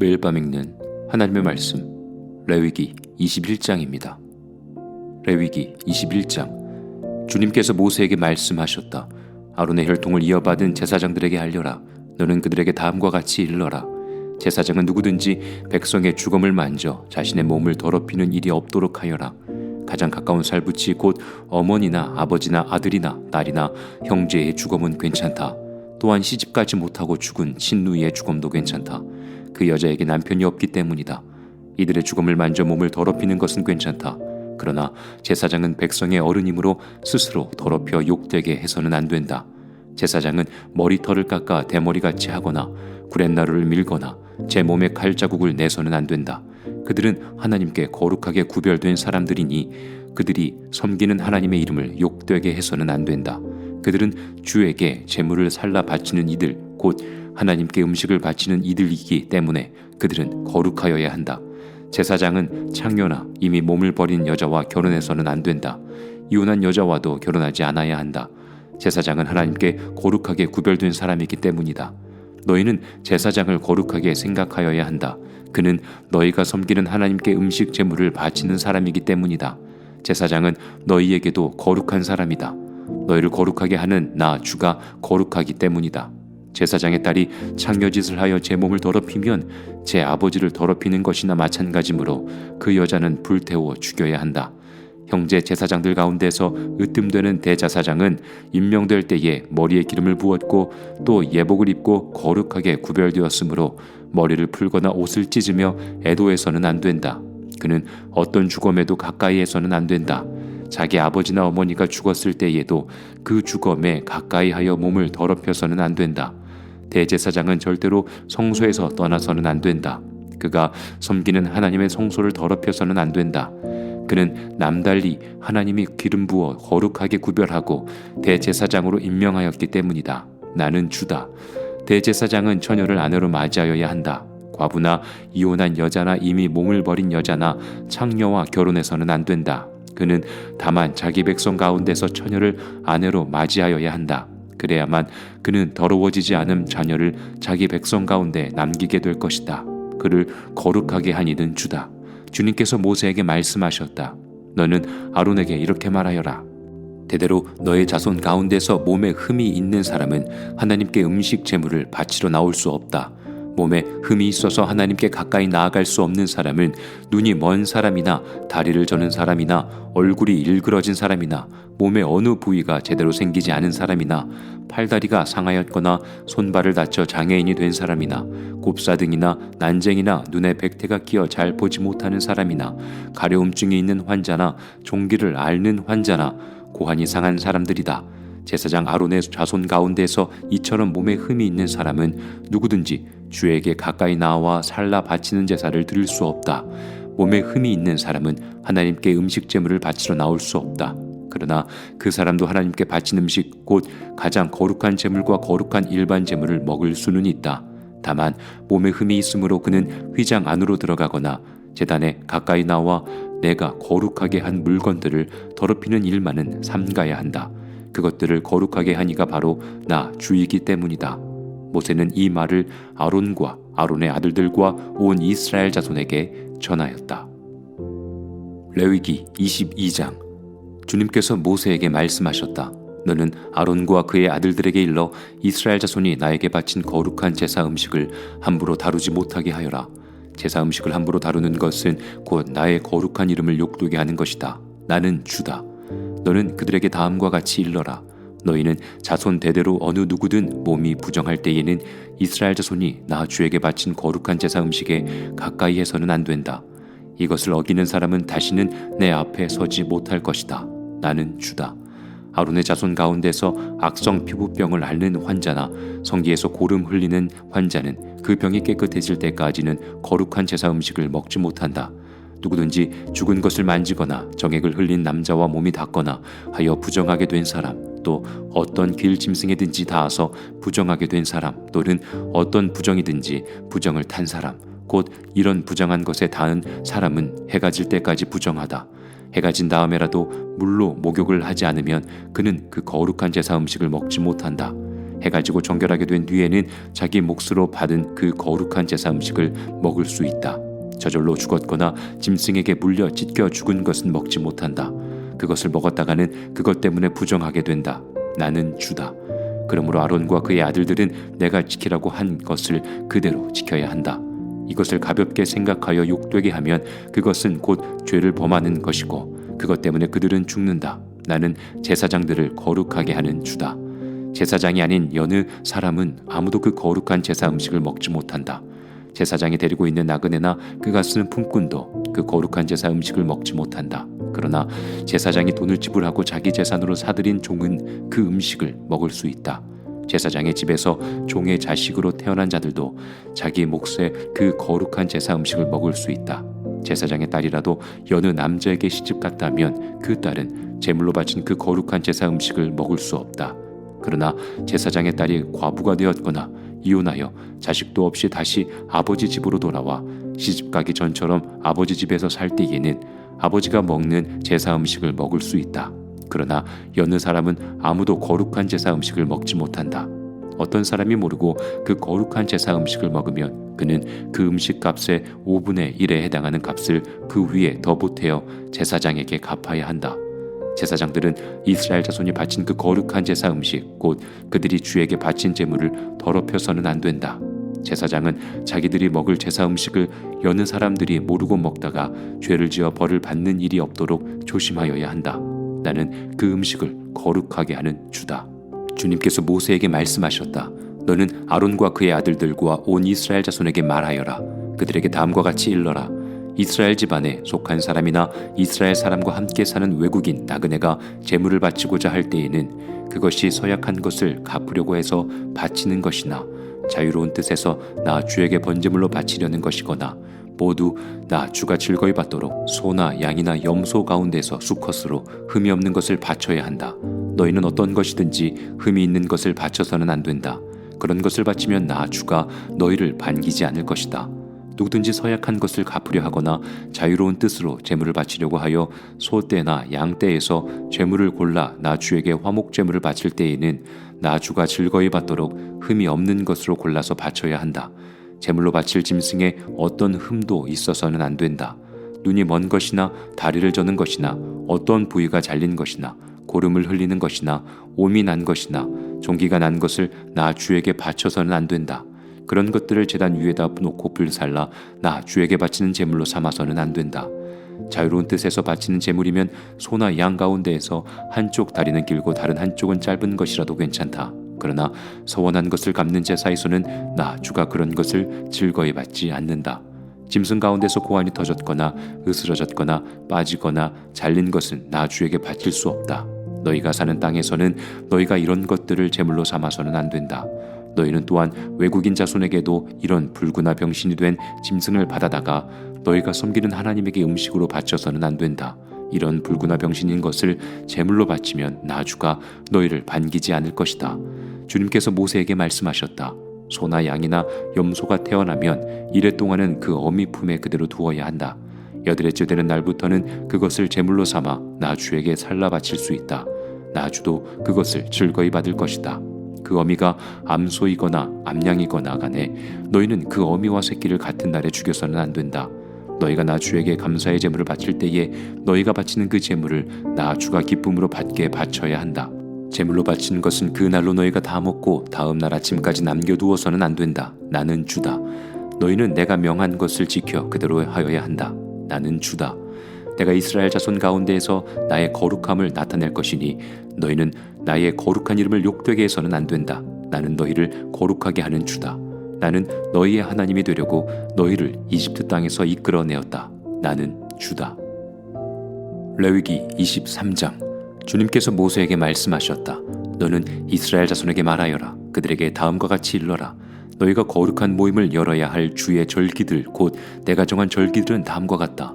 매일 밤 읽는 하나님의 말씀, 레위기 21장입니다. 레위기 21장. 주님께서 모세에게 말씀하셨다. 아론의 혈통을 이어받은 제사장들에게 알려라. 너는 그들에게 다음과 같이 일러라. 제사장은 누구든지 백성의 주검을 만져 자신의 몸을 더럽히는 일이 없도록 하여라. 가장 가까운 살붙이 곧 어머니나 아버지나 아들이나 딸이나 형제의 주검은 괜찮다. 또한 시집가지 못하고 죽은 친누이의 주검도 괜찮다. 그 여자에게 남편이 없기 때문이다. 이들의 주검을 만져 몸을 더럽히는 것은 괜찮다. 그러나 제사장은 백성의 어른이므로 스스로 더럽혀 욕되게 해서는 안 된다. 제사장은 머리털을 깎아 대머리같이 하거나 구렛나루를 밀거나 제 몸에 칼자국을 내서는 안 된다. 그들은 하나님께 거룩하게 구별된 사람들이니 그들이 섬기는 하나님의 이름을 욕되게 해서는 안 된다. 그들은 주에게 제물을 살라 바치는 이들, 곧 하나님께 음식을 바치는 이들이기 때문에 그들은 거룩하여야 한다. 제사장은 창녀나 이미 몸을 버린 여자와 결혼해서는 안 된다. 이혼한 여자와도 결혼하지 않아야 한다. 제사장은 하나님께 거룩하게 구별된 사람이기 때문이다. 너희는 제사장을 거룩하게 생각하여야 한다. 그는 너희가 섬기는 하나님께 음식 제물을 바치는 사람이기 때문이다. 제사장은 너희에게도 거룩한 사람이다. 너희를 거룩하게 하는 나 주가 거룩하기 때문이다. 제사장의 딸이 창녀짓을 하여 제 몸을 더럽히면 제 아버지를 더럽히는 것이나 마찬가지므로 그 여자는 불태워 죽여야 한다. 형제 제사장들 가운데서 으뜸되는 대제사장은 임명될 때에 머리에 기름을 부었고 또 예복을 입고 거룩하게 구별되었으므로 머리를 풀거나 옷을 찢으며 애도해서는 안 된다. 그는 어떤 주검에도 가까이 해서는 안 된다. 자기 아버지나 어머니가 죽었을 때에도 그 주검에 가까이 하여 몸을 더럽혀서는 안 된다. 대제사장은 절대로 성소에서 떠나서는 안 된다. 그가 섬기는 하나님의 성소를 더럽혀서는 안 된다. 그는 남달리 하나님이 기름 부어 거룩하게 구별하고 대제사장으로 임명하였기 때문이다. 나는 주다. 대제사장은 처녀를 아내로 맞이하여야 한다. 과부나 이혼한 여자나 이미 몸을 버린 여자나 창녀와 결혼해서는 안 된다. 그는 다만 자기 백성 가운데서 처녀를 아내로 맞이하여야 한다. 그래야만 그는 더러워지지 않은 자녀를 자기 백성 가운데 남기게 될 것이다. 그를 거룩하게 한 이는 주다. 주님께서 모세에게 말씀하셨다. 너는 아론에게 이렇게 말하여라. 대대로 너의 자손 가운데서 몸에 흠이 있는 사람은 하나님께 음식 제물을 바치러 나올 수 없다. 몸에 흠이 있어서 하나님께 가까이 나아갈 수 없는 사람은 눈이 먼 사람이나 다리를 저는 사람이나 얼굴이 일그러진 사람이나 몸의 어느 부위가 제대로 생기지 않은 사람이나 팔다리가 상하였거나 손발을 다쳐 장애인이 된 사람이나 곱사등이나 난쟁이나 눈에 백태가 끼어 잘 보지 못하는 사람이나 가려움증이 있는 환자나 종기를 앓는 환자나 고환이 상한 사람들이다. 제사장 아론의 자손 가운데서 이처럼 몸에 흠이 있는 사람은 누구든지 주에게 가까이 나와 살라 바치는 제사를 드릴 수 없다. 몸에 흠이 있는 사람은 하나님께 음식 제물을 바치러 나올 수 없다. 그러나 그 사람도 하나님께 바친 음식 곧 가장 거룩한 제물과 거룩한 일반 제물을 먹을 수는 있다. 다만 몸에 흠이 있으므로 그는 휘장 안으로 들어가거나 제단에 가까이 나와 내가 거룩하게 한 물건들을 더럽히는 일만은 삼가야 한다. 그것들을 거룩하게 하니가 바로 나 주이기 때문이다. 모세는 이 말을 아론과 아론의 아들들과 온 이스라엘 자손에게 전하였다. 레위기 22장. 주님께서 모세에게 말씀하셨다. 너는 아론과 그의 아들들에게 일러 이스라엘 자손이 나에게 바친 거룩한 제사 음식을 함부로 다루지 못하게 하여라. 제사 음식을 함부로 다루는 것은 곧 나의 거룩한 이름을 욕되게 하는 것이다. 나는 주다. 너는 그들에게 다음과 같이 일러라. 너희는 자손 대대로 어느 누구든 몸이 부정할 때에는 이스라엘 자손이 나 주에게 바친 거룩한 제사 음식에 가까이 해서는 안 된다. 이것을 어기는 사람은 다시는 내 앞에 서지 못할 것이다. 나는 주다. 아론의 자손 가운데서 악성 피부병을 앓는 환자나 성기에서 고름 흘리는 환자는 그 병이 깨끗해질 때까지는 거룩한 제사 음식을 먹지 못한다. 누구든지 죽은 것을 만지거나 정액을 흘린 남자와 몸이 닿거나 하여 부정하게 된 사람, 또 어떤 길 짐승에든지 닿아서 부정하게 된 사람, 또는 어떤 부정이든지 부정을 탄 사람, 곧 이런 부정한 것에 닿은 사람은 해가 질 때까지 부정하다. 해가 진 다음에라도 물로 목욕을 하지 않으면 그는 그 거룩한 제사 음식을 먹지 못한다. 해가 지고 정결하게 된 뒤에는 자기 몫으로 받은 그 거룩한 제사 음식을 먹을 수 있다. 저절로 죽었거나 짐승에게 물려 찢겨 죽은 것은 먹지 못한다. 그것을 먹었다가는 그것 때문에 부정하게 된다. 나는 주다. 그러므로 아론과 그의 아들들은 내가 지키라고 한 것을 그대로 지켜야 한다. 이것을 가볍게 생각하여 욕되게 하면 그것은 곧 죄를 범하는 것이고 그것 때문에 그들은 죽는다. 나는 제사장들을 거룩하게 하는 주다. 제사장이 아닌 여느 사람은 아무도 그 거룩한 제사 음식을 먹지 못한다. 제사장이 데리고 있는 나그네나 그가 쓰는 품꾼도 그 거룩한 제사 음식을 먹지 못한다. 그러나 제사장이 돈을 지불하고 자기 재산으로 사들인 종은 그 음식을 먹을 수 있다. 제사장의 집에서 종의 자식으로 태어난 자들도 자기 몫의 그 거룩한 제사 음식을 먹을 수 있다. 제사장의 딸이라도 여느 남자에게 시집갔다면 그 딸은 제물로 바친 그 거룩한 제사 음식을 먹을 수 없다. 그러나 제사장의 딸이 과부가 되었거나 이혼하여 자식도 없이 다시 아버지 집으로 돌아와 시집가기 전처럼 아버지 집에서 살 때에는 아버지가 먹는 제사 음식을 먹을 수 있다. 그러나 여느 사람은 아무도 거룩한 제사 음식을 먹지 못한다. 어떤 사람이 모르고 그 거룩한 제사 음식을 먹으면 그는 그 음식 값의 5분의 1에 해당하는 값을 그 위에 더 보태어 제사장에게 갚아야 한다. 제사장들은 이스라엘 자손이 바친 그 거룩한 제사 음식 곧 그들이 주에게 바친 제물을 더럽혀서는 안 된다. 제사장은 자기들이 먹을 제사 음식을 여느 사람들이 모르고 먹다가 죄를 지어 벌을 받는 일이 없도록 조심하여야 한다. 나는 그 음식을 거룩하게 하는 주다. 주님께서 모세에게 말씀하셨다. 너는 아론과 그의 아들들과 온 이스라엘 자손에게 말하여라. 그들에게 다음과 같이 일러라. 이스라엘 집안에 속한 사람이나 이스라엘 사람과 함께 사는 외국인 나그네가 제물을 바치고자 할 때에는 그것이 서약한 것을 갚으려고 해서 바치는 것이나 자유로운 뜻에서 나 주에게 번제물로 바치려는 것이거나 모두 나 주가 즐거이 받도록 소나 양이나 염소 가운데서 수컷으로 흠이 없는 것을 바쳐야 한다. 너희는 어떤 것이든지 흠이 있는 것을 바쳐서는 안 된다. 그런 것을 바치면 나 주가 너희를 반기지 않을 것이다. 누구든지 서약한 것을 갚으려 하거나 자유로운 뜻으로 제물을 바치려고 하여 소떼나 양떼에서 제물을 골라 나 주에게 화목제물을 바칠 때에는 나 주가 즐거이 받도록 흠이 없는 것으로 골라서 바쳐야 한다. 제물로 바칠 짐승에 어떤 흠도 있어서는 안 된다. 눈이 먼 것이나 다리를 저는 것이나 어떤 부위가 잘린 것이나 고름을 흘리는 것이나 옴이 난 것이나 종기가 난 것을 나 주에게 바쳐서는 안 된다. 그런 것들을 제단 위에다 놓고 불살라 나 주에게 바치는 제물로 삼아서는 안 된다. 자유로운 뜻에서 바치는 제물이면 소나 양 가운데에서 한쪽 다리는 길고 다른 한쪽은 짧은 것이라도 괜찮다. 그러나 서원한 것을 갚는 제사에서는 나 주가 그런 것을 즐거이 받지 않는다. 짐승 가운데서 고환이 터졌거나 으스러졌거나 빠지거나 잘린 것은 나 주에게 바칠 수 없다. 너희가 사는 땅에서는 너희가 이런 것들을 제물로 삼아서는 안 된다. 너희는 또한 외국인 자손에게도 이런 불구나 병신이 된 짐승을 받아다가 너희가 섬기는 하나님에게 음식으로 바쳐서는 안 된다. 이런 불구나 병신인 것을 제물로 바치면 나 주가 너희를 반기지 않을 것이다. 주님께서 모세에게 말씀하셨다. 소나 양이나 염소가 태어나면 이래 동안은 그 어미 품에 그대로 두어야 한다. 여드레째 되는 날부터는 그것을 제물로 삼아 나 주에게 살라 바칠 수 있다. 나 주도 그것을 즐거이 받을 것이다. 그 어미가 암소이거나 암양이거나 간에 너희는 그 어미와 새끼를 같은 날에 죽여서는 안 된다. 너희가 나 주에게 감사의 제물을 바칠 때에 너희가 바치는 그 제물을 나 주가 기쁨으로 받게 바쳐야 한다. 제물로 바치는 것은 그 날로 너희가 다 먹고 다음 날 아침까지 남겨두어서는 안 된다. 나는 주다. 너희는 내가 명한 것을 지켜 그대로 하여야 한다. 나는 주다. 내가 이스라엘 자손 가운데에서 나의 거룩함을 나타낼 것이니 너희는 나의 거룩한 이름을 욕되게 해서는 안 된다. 나는 너희를 거룩하게 하는 주다. 나는 너희의 하나님이 되려고 너희를 이집트 땅에서 이끌어내었다. 나는 주다. 레위기 23장. 주님께서 모세에게 말씀하셨다. 너는 이스라엘 자손에게 말하여라. 그들에게 다음과 같이 일러라. 너희가 거룩한 모임을 열어야 할 주의 절기들 곧 내가 정한 절기들은 다음과 같다.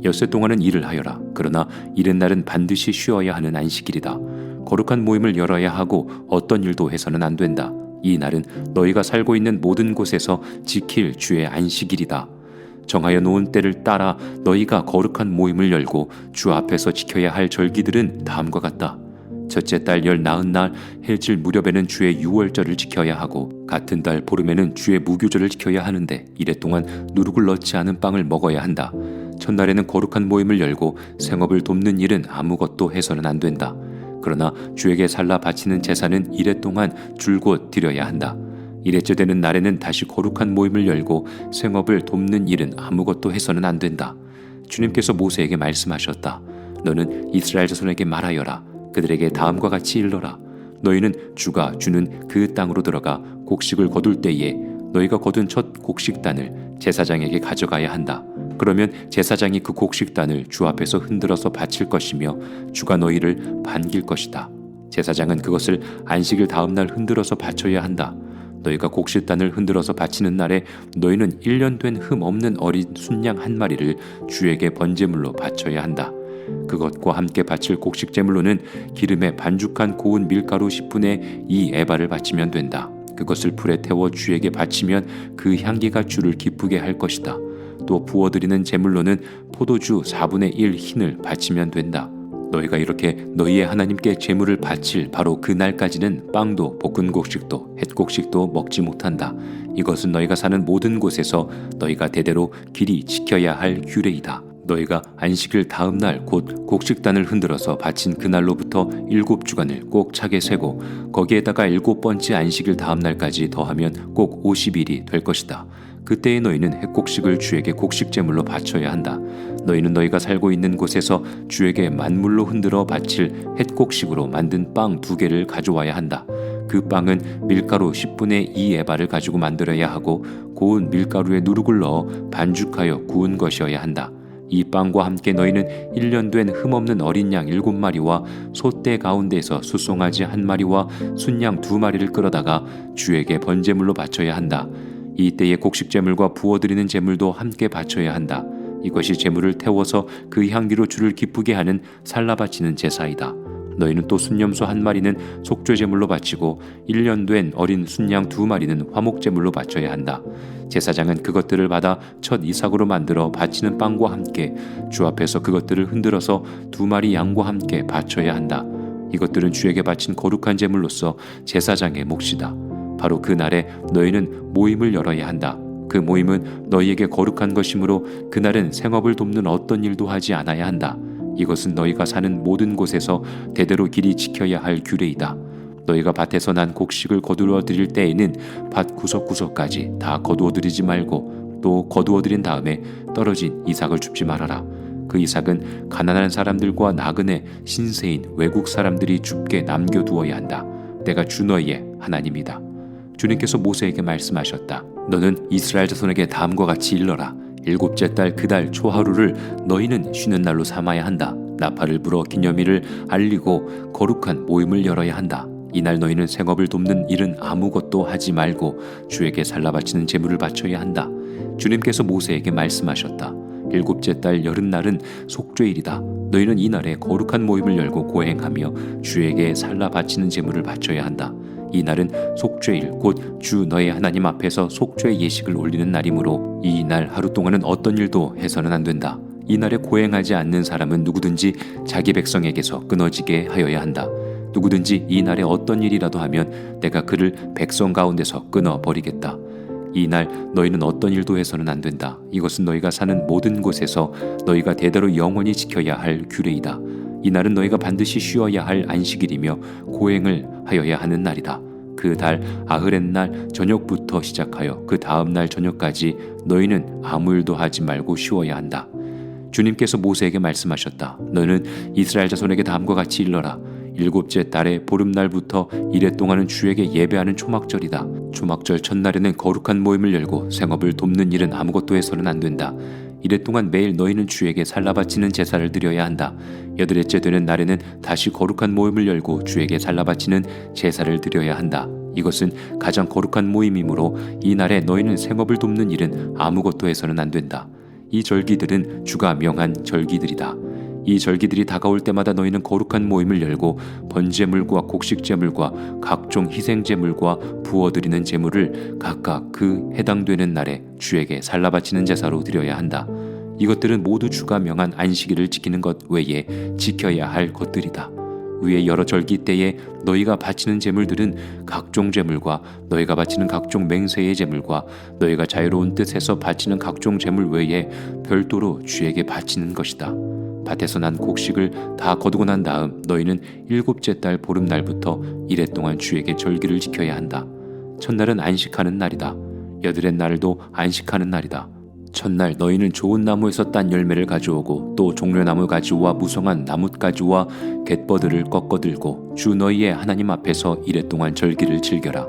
엿새 동안은 일을 하여라. 그러나 이른 날은 반드시 쉬어야 하는 안식일이다. 거룩한 모임을 열어야 하고 어떤 일도 해서는 안 된다. 이 날은 너희가 살고 있는 모든 곳에서 지킬 주의 안식일이다. 정하여 놓은 때를 따라 너희가 거룩한 모임을 열고 주 앞에서 지켜야 할 절기들은 다음과 같다. 첫째 달 열 나흔 날 해질 무렵에는 주의 유월절을 지켜야 하고 같은 달 보름에는 주의 무교절을 지켜야 하는데 이래 동안 누룩을 넣지 않은 빵을 먹어야 한다. 첫날에는 거룩한 모임을 열고 생업을 돕는 일은 아무것도 해서는 안 된다. 그러나 주에게 살라 바치는 제사는 이래 동안 줄곧 드려야 한다. 이래째 되는 날에는 다시 거룩한 모임을 열고 생업을 돕는 일은 아무것도 해서는 안 된다. 주님께서 모세에게 말씀하셨다. 너는 이스라엘 자손에게 말하여라. 그들에게 다음과 같이 일러라. 너희는 주가 주는 그 땅으로 들어가 곡식을 거둘 때에 너희가 거둔 첫 곡식단을 제사장에게 가져가야 한다. 그러면 제사장이 그 곡식단을 주 앞에서 흔들어서 바칠 것이며 주가 너희를 반길 것이다. 제사장은 그것을 안식일 다음 날 흔들어서 바쳐야 한다. 너희가 곡식단을 흔들어서 바치는 날에 너희는 1년 된 흠 없는 어린 순양 한 마리를 주에게 번제물로 바쳐야 한다. 그것과 함께 바칠 곡식 제물로는 기름에 반죽한 고운 밀가루 10분의 2 에바를 바치면 된다. 그것을 불에 태워 주에게 바치면 그 향기가 주를 기쁘게 할 것이다. 또 부어드리는 제물로는 포도주 4분의 1 흰을 바치면 된다. 너희가 이렇게 너희의 하나님께 제물을 바칠 바로 그 날까지는 빵도 볶은 곡식도 햇곡식도 먹지 못한다. 이것은 너희가 사는 모든 곳에서 너희가 대대로 길이 지켜야 할 규례이다. 너희가 안식일 다음 날 곧 곡식단을 흔들어서 바친 그날로부터 7주간을 꼭 차게 세고 거기에다가 7번째 안식일 다음 날까지 더하면 꼭 50일이 될 것이다. 그때에 너희는 햇곡식을 주에게 곡식제물로 바쳐야 한다. 너희는 너희가 살고 있는 곳에서 주에게 만물로 흔들어 바칠 햇곡식으로 만든 빵 2개를 가져와야 한다. 그 빵은 밀가루 10분의 2 에바를 가지고 만들어야 하고 고운 밀가루에 누룩을 넣어 반죽하여 구운 것이어야 한다. 이 빵과 함께 너희는 1년 된 흠없는 어린 양 7마리와 소떼 가운데에서 숫송아지 1마리와 순양 2마리를 끌어다가 주에게 번제물로 바쳐야 한다. 이때에 곡식제물과 부어드리는 제물도 함께 바쳐야 한다. 이것이 제물을 태워서 그 향기로 주를 기쁘게 하는 살라 바치는 제사이다. 너희는 또 순염소 1마리는 속죄제물로 바치고 1년 된 어린 순양 2마리는 화목제물로 바쳐야 한다. 제사장은 그것들을 받아 첫 이삭으로 만들어 바치는 빵과 함께 주 앞에서 그것들을 흔들어서 2마리 양과 함께 바쳐야 한다. 이것들은 주에게 바친 거룩한 제물로서 제사장의 몫이다. 바로 그 날에 너희는 모임을 열어야 한다. 그 모임은 너희에게 거룩한 것이므로 그날은 생업을 돕는 어떤 일도 하지 않아야 한다. 이것은 너희가 사는 모든 곳에서 대대로 길이 지켜야 할 규례이다. 너희가 밭에서 난 곡식을 거두어 드릴 때에는 밭 구석구석까지 다 거두어 드리지 말고 또 거두어 드린 다음에 떨어진 이삭을 줍지 말아라. 그 이삭은 가난한 사람들과 나그네 신세인 외국 사람들이 줍게 남겨두어야 한다. 내가 주 너희의 하나님이다. 주님께서 모세에게 말씀하셨다. 너는 이스라엘 자손에게 다음과 같이 일러라. 7째 달 그 달 초하루를 너희는 쉬는 날로 삼아야 한다. 나팔을 불어 기념일을 알리고 거룩한 모임을 열어야 한다. 이날 너희는 생업을 돕는 일은 아무것도 하지 말고 주에게 살라 바치는 제물을 바쳐야 한다. 주님께서 모세에게 말씀하셨다. 7째 달 여름날은 속죄일이다. 너희는 이날에 거룩한 모임을 열고 고행하며 주에게 살라 바치는 제물을 바쳐야 한다. 이 날은 속죄일 곧 주 너의 하나님 앞에서 속죄 예식을 올리는 날이므로 이 날 하루 동안은 어떤 일도 해서는 안 된다. 이 날에 고행하지 않는 사람은 누구든지 자기 백성에게서 끊어지게 하여야 한다. 누구든지 이 날에 어떤 일이라도 하면 내가 그를 백성 가운데서 끊어버리겠다. 이 날 너희는 어떤 일도 해서는 안 된다. 이것은 너희가 사는 모든 곳에서 너희가 대대로 영원히 지켜야 할 규례이다. 이 날은 너희가 반드시 쉬어야 할 안식일이며 고행을 하여야 하는 날이다. 그 달 아흐렛날 저녁부터 시작하여 그 다음 날 저녁까지 너희는 아무 일도 하지 말고 쉬어야 한다. 주님께서 모세에게 말씀하셨다. 너는 이스라엘 자손에게 다음과 같이 일러라. 7째 달의 보름날부터 이래 동안은 주에게 예배하는 초막절이다. 초막절 첫날에는 거룩한 모임을 열고 생업을 돕는 일은 아무것도 해서는 안 된다. 이래 동안 매일 너희는 주에게 살라 바치는 제사를 드려야 한다. 8일째 되는 날에는 다시 거룩한 모임을 열고 주에게 살라 바치는 제사를 드려야 한다. 이것은 가장 거룩한 모임이므로 이 날에 너희는 생업을 돕는 일은 아무것도 해서는 안 된다. 이 절기들은 주가 명한 절기들이다. 이 절기들이 다가올 때마다 너희는 거룩한 모임을 열고 번제물과 곡식제물과 각종 희생제물과 부어드리는 제물을 각각 그 해당되는 날에 주에게 살라 바치는 제사로 드려야 한다. 이것들은 모두 주가 명한 안식일을 지키는 것 외에 지켜야 할 것들이다. 위에 여러 절기 때에 너희가 바치는 제물들은 각종 제물과 너희가 바치는 각종 맹세의 제물과 너희가 자유로운 뜻에서 바치는 각종 제물 외에 별도로 주에게 바치는 것이다. 밭에서 난 곡식을 다 거두고 난 다음 너희는 일곱째 달 보름날부터 이레 동안 주에게 절기를 지켜야 한다. 첫날은 안식하는 날이다. 여드렛 날도 안식하는 날이다. 첫날 너희는 좋은 나무에서 딴 열매를 가져오고 또 종려나무 가지와 무성한 나뭇가지와 갯버들을 꺾어 들고 주 너희의 하나님 앞에서 이레 동안 절기를 즐겨라.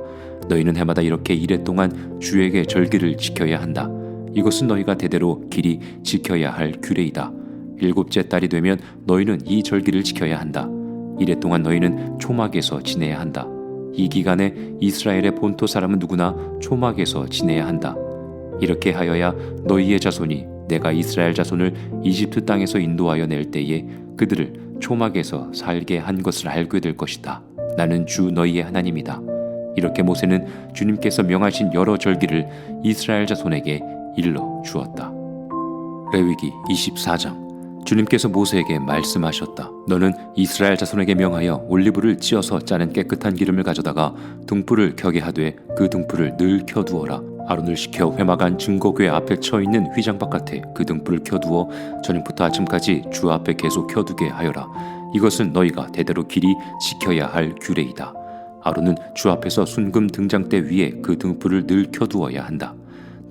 너희는 해마다 이렇게 이레 동안 주에게 절기를 지켜야 한다. 이것은 너희가 대대로 길이 지켜야 할 규례이다. 일곱째 달이 되면 너희는 이 절기를 지켜야 한다. 이레 동안 너희는 초막에서 지내야 한다. 이 기간에 이스라엘의 본토 사람은 누구나 초막에서 지내야 한다. 이렇게 하여야 너희의 자손이 내가 이스라엘 자손을 이집트 땅에서 인도하여 낼 때에 그들을 초막에서 살게 한 것을 알게 될 것이다. 나는 주 너희의 하나님이다. 이렇게 모세는 주님께서 명하신 여러 절기를 이스라엘 자손에게 일러 주었다. 레위기 24장. 주님께서 모세에게 말씀하셨다. 너는 이스라엘 자손에게 명하여 올리브를 찧어서 짜는 깨끗한 기름을 가져다가 등불을 켜게 하되 그 등불을 늘 켜두어라. 아론을 시켜 회막안 증거궤 앞에 처있는 휘장 바깥에 그 등불을 켜두어 저녁부터 아침까지 주 앞에 계속 켜두게 하여라. 이것은 너희가 대대로 길이 지켜야 할 규례이다. 아론은 주 앞에서 순금 등장대 위에 그 등불을 늘 켜두어야 한다.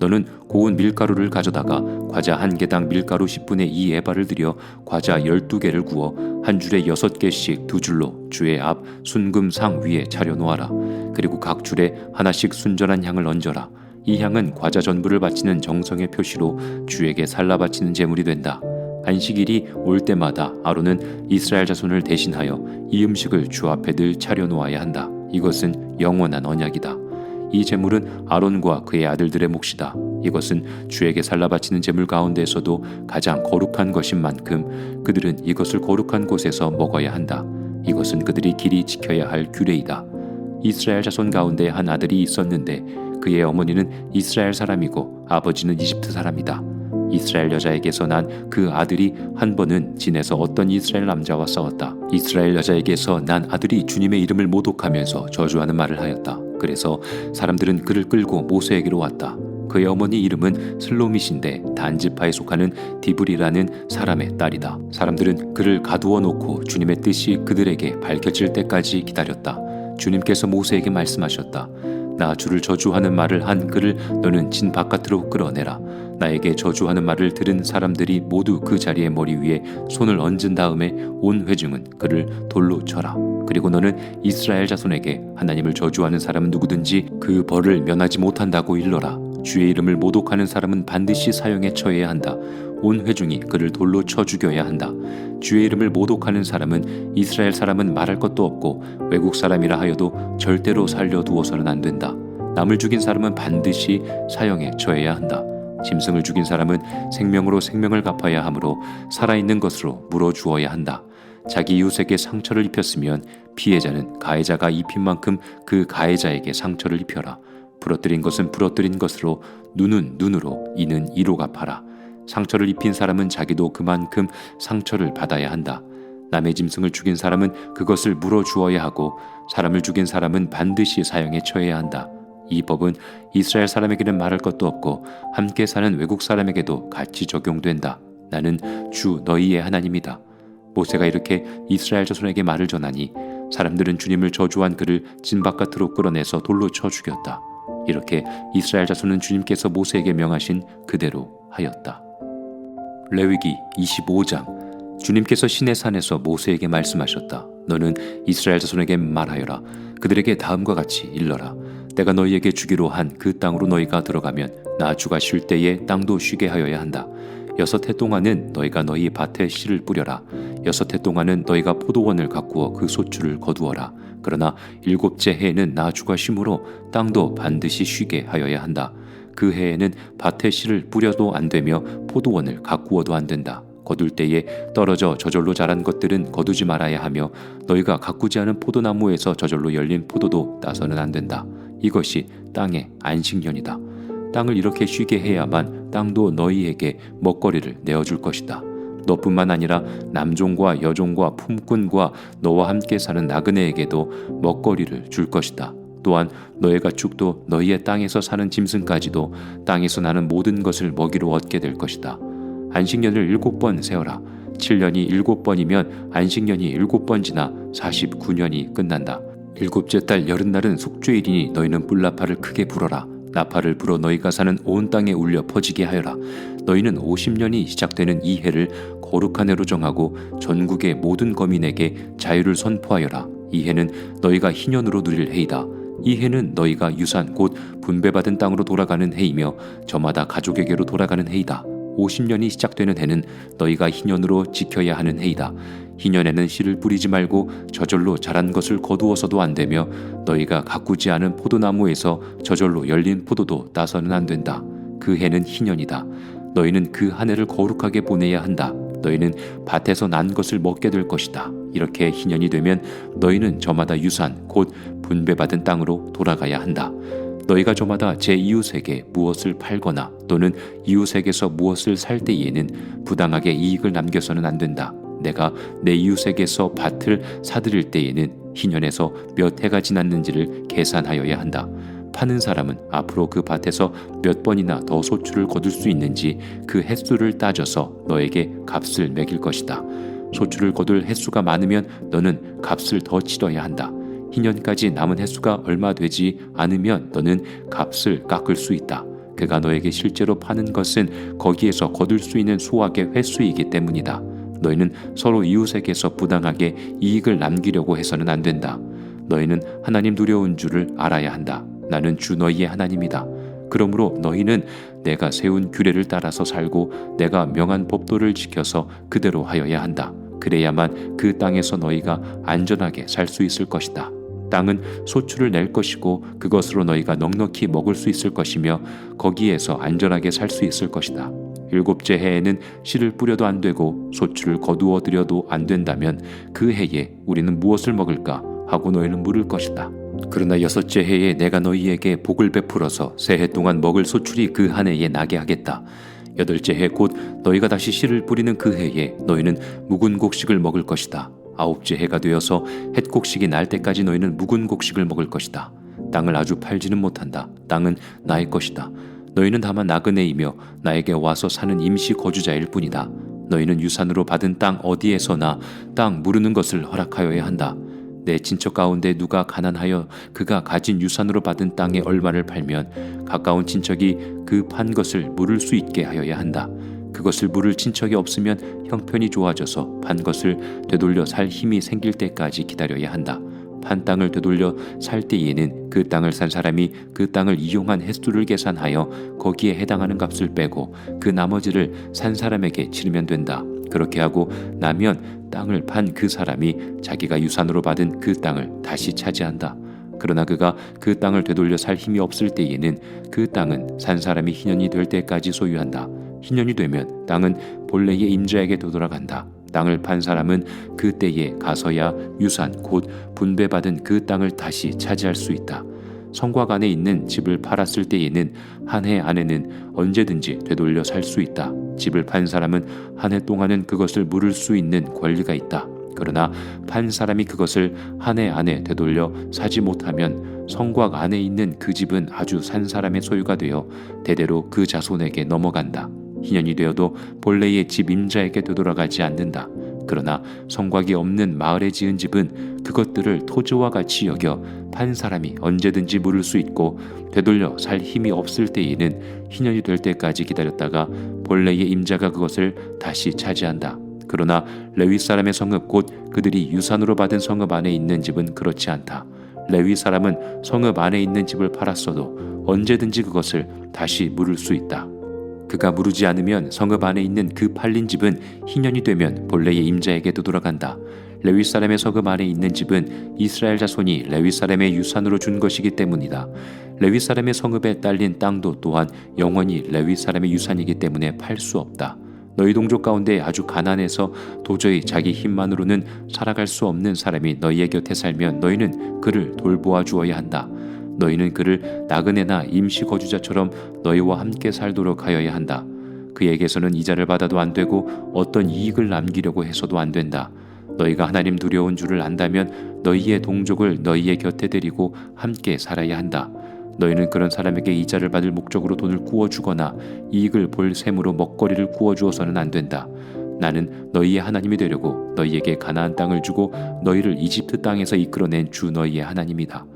너는 고운 밀가루를 가져다가 과자 한 개당 밀가루 10분의 2 에바를 들여 과자 12개를 구워 한 줄에 6개씩 두 줄로 주의 앞 순금 상 위에 차려 놓아라. 그리고 각 줄에 하나씩 순전한 향을 얹어라. 이 향은 과자 전부를 바치는 정성의 표시로 주에게 살라 바치는 제물이 된다. 안식일이 올 때마다 아론은 이스라엘 자손을 대신하여 이 음식을 주 앞에 늘 차려 놓아야 한다. 이것은 영원한 언약이다. 이 제물은 아론과 그의 아들들의 몫이다. 이것은 주에게 살라 바치는 제물 가운데에서도 가장 거룩한 것인 만큼 그들은 이것을 거룩한 곳에서 먹어야 한다. 이것은 그들이 길이 지켜야 할 규례이다. 이스라엘 자손 가운데 한 아들이 있었는데 그의 어머니는 이스라엘 사람이고 아버지는 이집트 사람이다. 이스라엘 여자에게서 난 그 아들이 한 번은 진에서 어떤 이스라엘 남자와 싸웠다. 이스라엘 여자에게서 난 아들이 주님의 이름을 모독하면서 저주하는 말을 하였다. 그래서 사람들은 그를 끌고 모세에게로 왔다. 그의 어머니 이름은 슬로밋인데 단지파에 속하는 디브리라는 사람의 딸이다. 사람들은 그를 가두어 놓고 주님의 뜻이 그들에게 밝혀질 때까지 기다렸다. 주님께서 모세에게 말씀하셨다. 나 주를 저주하는 말을 한 그를 너는 진 바깥으로 끌어내라. 나에게 저주하는 말을 들은 사람들이 모두 그 자리의 머리 위에 손을 얹은 다음에 온 회중은 그를 돌로 쳐라. 그리고 너는 이스라엘 자손에게 하나님을 저주하는 사람은 누구든지 그 벌을 면하지 못한다고 일러라. 주의 이름을 모독하는 사람은 반드시 사형에 처해야 한다. 온 회중이 그를 돌로 쳐 죽여야 한다. 주의 이름을 모독하는 사람은 이스라엘 사람은 말할 것도 없고 외국 사람이라 하여도 절대로 살려두어서는 안 된다. 남을 죽인 사람은 반드시 사형에 처해야 한다. 짐승을 죽인 사람은 생명으로 생명을 갚아야 하므로 살아있는 것으로 물어주어야 한다. 자기 이웃에게 상처를 입혔으면 피해자는 가해자가 입힌 만큼 그 가해자에게 상처를 입혀라. 부러뜨린 것은 부러뜨린 것으로 눈은 눈으로 이는 이로 갚아라. 상처를 입힌 사람은 자기도 그만큼 상처를 받아야 한다. 남의 짐승을 죽인 사람은 그것을 물어주어야 하고 사람을 죽인 사람은 반드시 사형에 처해야 한다. 이 법은 이스라엘 사람에게는 말할 것도 없고 함께 사는 외국 사람에게도 같이 적용된다. 나는 주 너희의 하나님이다. 모세가 이렇게 이스라엘 자손에게 말을 전하니 사람들은 주님을 저주한 그를 진 바깥으로 끌어내서 돌로 쳐 죽였다. 이렇게 이스라엘 자손은 주님께서 모세에게 명하신 그대로 하였다. 레위기 25장. 주님께서 시내산에서 모세에게 말씀하셨다. 너는 이스라엘 자손에게 말하여라. 그들에게 다음과 같이 일러라. 내가 너희에게 주기로 한 그 땅으로 너희가 들어가면 나 주가 쉴 때에 땅도 쉬게 하여야 한다. 6해 동안은 너희가 너희 밭에 씨를 뿌려라. 6해 동안은 너희가 포도원을 가꾸어 그 소출을 거두어라. 그러나 7째 해에는 나 주가 쉼으로 땅도 반드시 쉬게 하여야 한다. 그 해에는 밭에 씨를 뿌려도 안 되며 포도원을 가꾸어도 안 된다. 거둘 때에 떨어져 저절로 자란 것들은 거두지 말아야 하며 너희가 가꾸지 않은 포도나무에서 저절로 열린 포도도 따서는 안 된다. 이것이 땅의 안식년이다. 땅을 이렇게 쉬게 해야만 땅도 너희에게 먹거리를 내어줄 것이다. 너뿐만 아니라 남종과 여종과 품꾼과 너와 함께 사는 나그네에게도 먹거리를 줄 것이다. 또한 너의 가축도 너희의 땅에서 사는 짐승까지도 땅에서 나는 모든 것을 먹이로 얻게 될 것이다. 안식년을 7번 세어라. 7년이 7번이면 안식년이 7번 지나 49년이 끝난다. 7째 달 여름날은 속죄일이니 너희는 뿔나파를 크게 불어라. 나파를 불어 너희가 사는 온 땅에 울려 퍼지게 하여라. 너희는 50년이 시작되는 이 해를 거룩한 해로 정하고 전국의 모든 거민에게 자유를 선포하여라. 이 해는 너희가 희년으로 누릴 해이다. 이 해는 너희가 유산 곧 분배받은 땅으로 돌아가는 해이며 저마다 가족에게로 돌아가는 해이다. 50년이 시작되는 해는 너희가 희년으로 지켜야 하는 해이다. 희년에는 씨를 뿌리지 말고 저절로 자란 것을 거두어서도 안 되며 너희가 가꾸지 않은 포도나무에서 저절로 열린 포도도 따서는 안 된다. 그 해는 희년이다. 너희는 그 한 해를 거룩하게 보내야 한다. 너희는 밭에서 난 것을 먹게 될 것이다. 이렇게 희년이 되면 너희는 저마다 유산 곧 분배받은 땅으로 돌아가야 한다. 너희가 저마다 제 이웃에게 무엇을 팔거나 또는 이웃에게서 무엇을 살 때에는 부당하게 이익을 남겨서는 안 된다. 내가 내 이웃에게서 밭을 사들일 때에는 희년에서 몇 해가 지났는지를 계산하여야 한다. 파는 사람은 앞으로 그 밭에서 몇 번이나 더 소출을 거둘 수 있는지 그 횟수를 따져서 너에게 값을 매길 것이다. 소출을 거둘 횟수가 많으면 너는 값을 더 치러야 한다. 희년까지 남은 횟수가 얼마 되지 않으면 너는 값을 깎을 수 있다. 그가 너에게 실제로 파는 것은 거기에서 거둘 수 있는 수확의 횟수이기 때문이다. 너희는 서로 이웃에게서 부당하게 이익을 남기려고 해서는 안 된다. 너희는 하나님 두려운 줄을 알아야 한다. 나는 주 너희의 하나님이다. 그러므로 너희는 내가 세운 규례를 따라서 살고 내가 명한 법도를 지켜서 그대로 하여야 한다. 그래야만 그 땅에서 너희가 안전하게 살 수 있을 것이다. 땅은 소출을 낼 것이고 그것으로 너희가 넉넉히 먹을 수 있을 것이며 거기에서 안전하게 살 수 있을 것이다. 7째 해에는 씨를 뿌려도 안 되고 소출을 거두어 들여도 안 된다면 그 해에 우리는 무엇을 먹을까 하고 너희는 물을 것이다. 그러나 6째 해에 내가 너희에게 복을 베풀어서 새해 동안 먹을 소출이 그 한 해에 나게 하겠다. 8째 해 곧 너희가 다시 씨를 뿌리는 그 해에 너희는 묵은 곡식을 먹을 것이다. 9째 해가 되어서 햇곡식이 날 때까지 너희는 묵은 곡식을 먹을 것이다. 땅을 아주 팔지는 못한다. 땅은 나의 것이다. 너희는 다만 나그네이며 나에게 와서 사는 임시 거주자일 뿐이다. 너희는 유산으로 받은 땅 어디에서나 땅 무르는 것을 허락하여야 한다. 내 친척 가운데 누가 가난하여 그가 가진 유산으로 받은 땅의 얼마를 팔면 가까운 친척이 그 판 것을 물을 수 있게 하여야 한다. 그것을 물을 친척이 없으면 형편이 좋아져서 판 것을 되돌려 살 힘이 생길 때까지 기다려야 한다. 판 땅을 되돌려 살 때에는 그 땅을 산 사람이 그 땅을 이용한 횟수를 계산하여 거기에 해당하는 값을 빼고 그 나머지를 산 사람에게 치르면 된다. 그렇게 하고 나면 땅을 판 그 사람이 자기가 유산으로 받은 그 땅을 다시 차지한다. 그러나 그가 그 땅을 되돌려 살 힘이 없을 때에는 그 땅은 산 사람이 희년이 될 때까지 소유한다. 희년이 되면 땅은 본래의 임자에게 되돌아간다. 땅을 판 사람은 그 때에 가서야 유산 곧 분배받은 그 땅을 다시 차지할 수 있다. 성곽 안에 있는 집을 팔았을 때에는 한 해 안에는 언제든지 되돌려 살 수 있다. 집을 판 사람은 한 해 동안은 그것을 물을 수 있는 권리가 있다. 그러나 판 사람이 그것을 한 해 안에 되돌려 사지 못하면 성곽 안에 있는 그 집은 아주 산 사람의 소유가 되어 대대로 그 자손에게 넘어간다. 희년이 되어도 본래의 집 임자에게 되돌아가지 않는다. 그러나 성곽이 없는 마을에 지은 집은 그것들을 토지와 같이 여겨 판 사람이 언제든지 물을 수 있고 되돌려 살 힘이 없을 때에는 희년이 될 때까지 기다렸다가 본래의 임자가 그것을 다시 차지한다. 그러나 레위 사람의 성읍 곧 그들이 유산으로 받은 성읍 안에 있는 집은 그렇지 않다. 레위 사람은 성읍 안에 있는 집을 팔았어도 언제든지 그것을 다시 물을 수 있다. 그가 무르지 않으면 성읍 안에 있는 그 팔린 집은 희년이 되면 본래의 임자에게 되돌아간다. 레위 사람의 성읍 안에 있는 집은 이스라엘 자손이 레위 사람의 유산으로 준 것이기 때문이다. 레위 사람의 성읍에 딸린 땅도 또한 영원히 레위 사람의 유산이기 때문에 팔 수 없다. 너희 동족 가운데 아주 가난해서 도저히 자기 힘만으로는 살아갈 수 없는 사람이 너희의 곁에 살면 너희는 그를 돌보아 주어야 한다. 너희는 그를 나그네나 임시 거주자처럼 너희와 함께 살도록 하여야 한다. 그에게서는 이자를 받아도 안 되고 어떤 이익을 남기려고 해서도 안 된다. 너희가 하나님 두려운 줄을 안다면 너희의 동족을 너희의 곁에 데리고 함께 살아야 한다. 너희는 그런 사람에게 이자를 받을 목적으로 돈을 구워주거나 이익을 볼 셈으로 먹거리를 구워주어서는 안 된다. 나는 너희의 하나님이 되려고 너희에게 가나안 땅을 주고 너희를 이집트 땅에서 이끌어낸 주 너희의 하나님이다.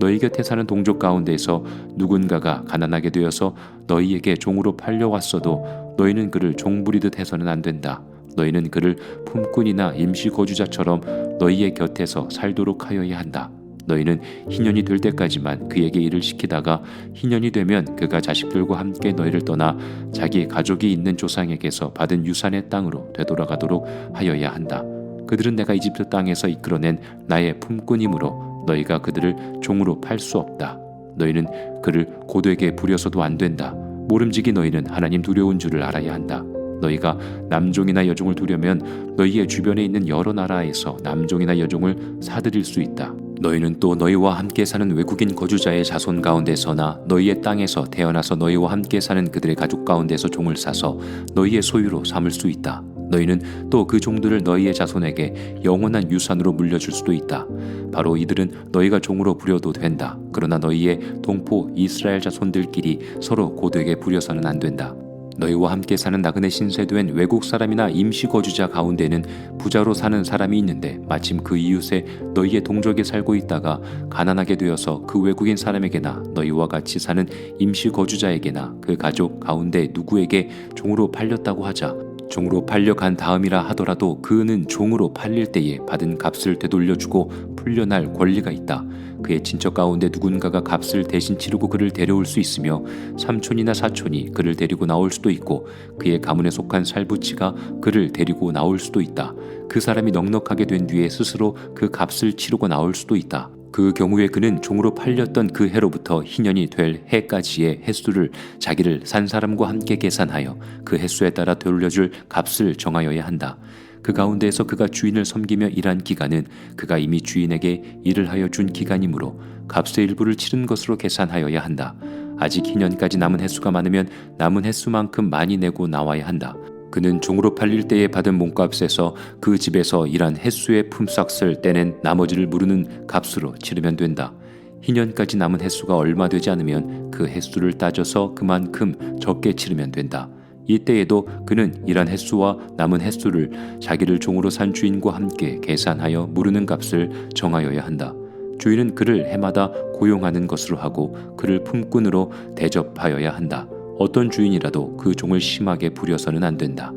너희 곁에 사는 동족 가운데서 누군가가 가난하게 되어서 너희에게 종으로 팔려왔어도 너희는 그를 종부리듯 해서는 안 된다. 너희는 그를 품꾼이나 임시 거주자처럼 너희의 곁에서 살도록 하여야 한다. 너희는 희년이 될 때까지만 그에게 일을 시키다가 희년이 되면 그가 자식들과 함께 너희를 떠나 자기 가족이 있는 조상에게서 받은 유산의 땅으로 되돌아가도록 하여야 한다. 그들은 내가 이집트 땅에서 이끌어낸 나의 품꾼이므로 너희가 그들을 종으로 팔 수 없다. 너희는 그를 고되게 부려서도 안 된다. 모름지기 너희는 하나님 두려운 줄을 알아야 한다. 너희가 남종이나 여종을 두려면 너희의 주변에 있는 여러 나라에서 남종이나 여종을 사들일 수 있다. 너희는 또 너희와 함께 사는 외국인 거주자의 자손 가운데서나 너희의 땅에서 태어나서 너희와 함께 사는 그들의 가족 가운데서 종을 사서 너희의 소유로 삼을 수 있다. 너희는 또 그 종들을 너희의 자손에게 영원한 유산으로 물려줄 수도 있다. 바로 이들은 너희가 종으로 부려도 된다. 그러나 너희의 동포 이스라엘 자손들끼리 서로 고되게 부려서는 안 된다. 너희와 함께 사는 나그네 신세된 외국 사람이나 임시 거주자 가운데는 부자로 사는 사람이 있는데 마침 그 이웃에 너희의 동족에 살고 있다가 가난하게 되어서 그 외국인 사람에게나 너희와 같이 사는 임시 거주자에게나 그 가족 가운데 누구에게 종으로 팔렸다고 하자. 종으로 팔려간 다음이라 하더라도 그는 종으로 팔릴 때에 받은 값을 되돌려주고 풀려날 권리가 있다. 그의 친척 가운데 누군가가 값을 대신 치르고 그를 데려올 수 있으며 삼촌이나 사촌이 그를 데리고 나올 수도 있고 그의 가문에 속한 살부치가 그를 데리고 나올 수도 있다. 그 사람이 넉넉하게 된 뒤에 스스로 그 값을 치르고 나올 수도 있다. 그 경우에 그는 종으로 팔렸던 그 해로부터 희년이 될 해까지의 횟수를 자기를 산 사람과 함께 계산하여 그 횟수에 따라 돌려줄 값을 정하여야 한다. 그 가운데에서 그가 주인을 섬기며 일한 기간은 그가 이미 주인에게 일을 하여 준 기간이므로 값의 일부를 치른 것으로 계산하여야 한다. 아직 희년까지 남은 횟수가 많으면 남은 횟수만큼 많이 내고 나와야 한다. 그는 종으로 팔릴 때에 받은 몸값에서 그 집에서 일한 횟수의 품삯을 떼낸 나머지를 무르는 값으로 치르면 된다. 희년까지 남은 횟수가 얼마 되지 않으면 그 횟수를 따져서 그만큼 적게 치르면 된다. 이때에도 그는 일한 횟수와 남은 횟수를 자기를 종으로 산 주인과 함께 계산하여 무르는 값을 정하여야 한다. 주인은 그를 해마다 고용하는 것으로 하고 그를 품꾼으로 대접하여야 한다. 어떤 주인이라도 그 종을 심하게 부려서는 안 된다.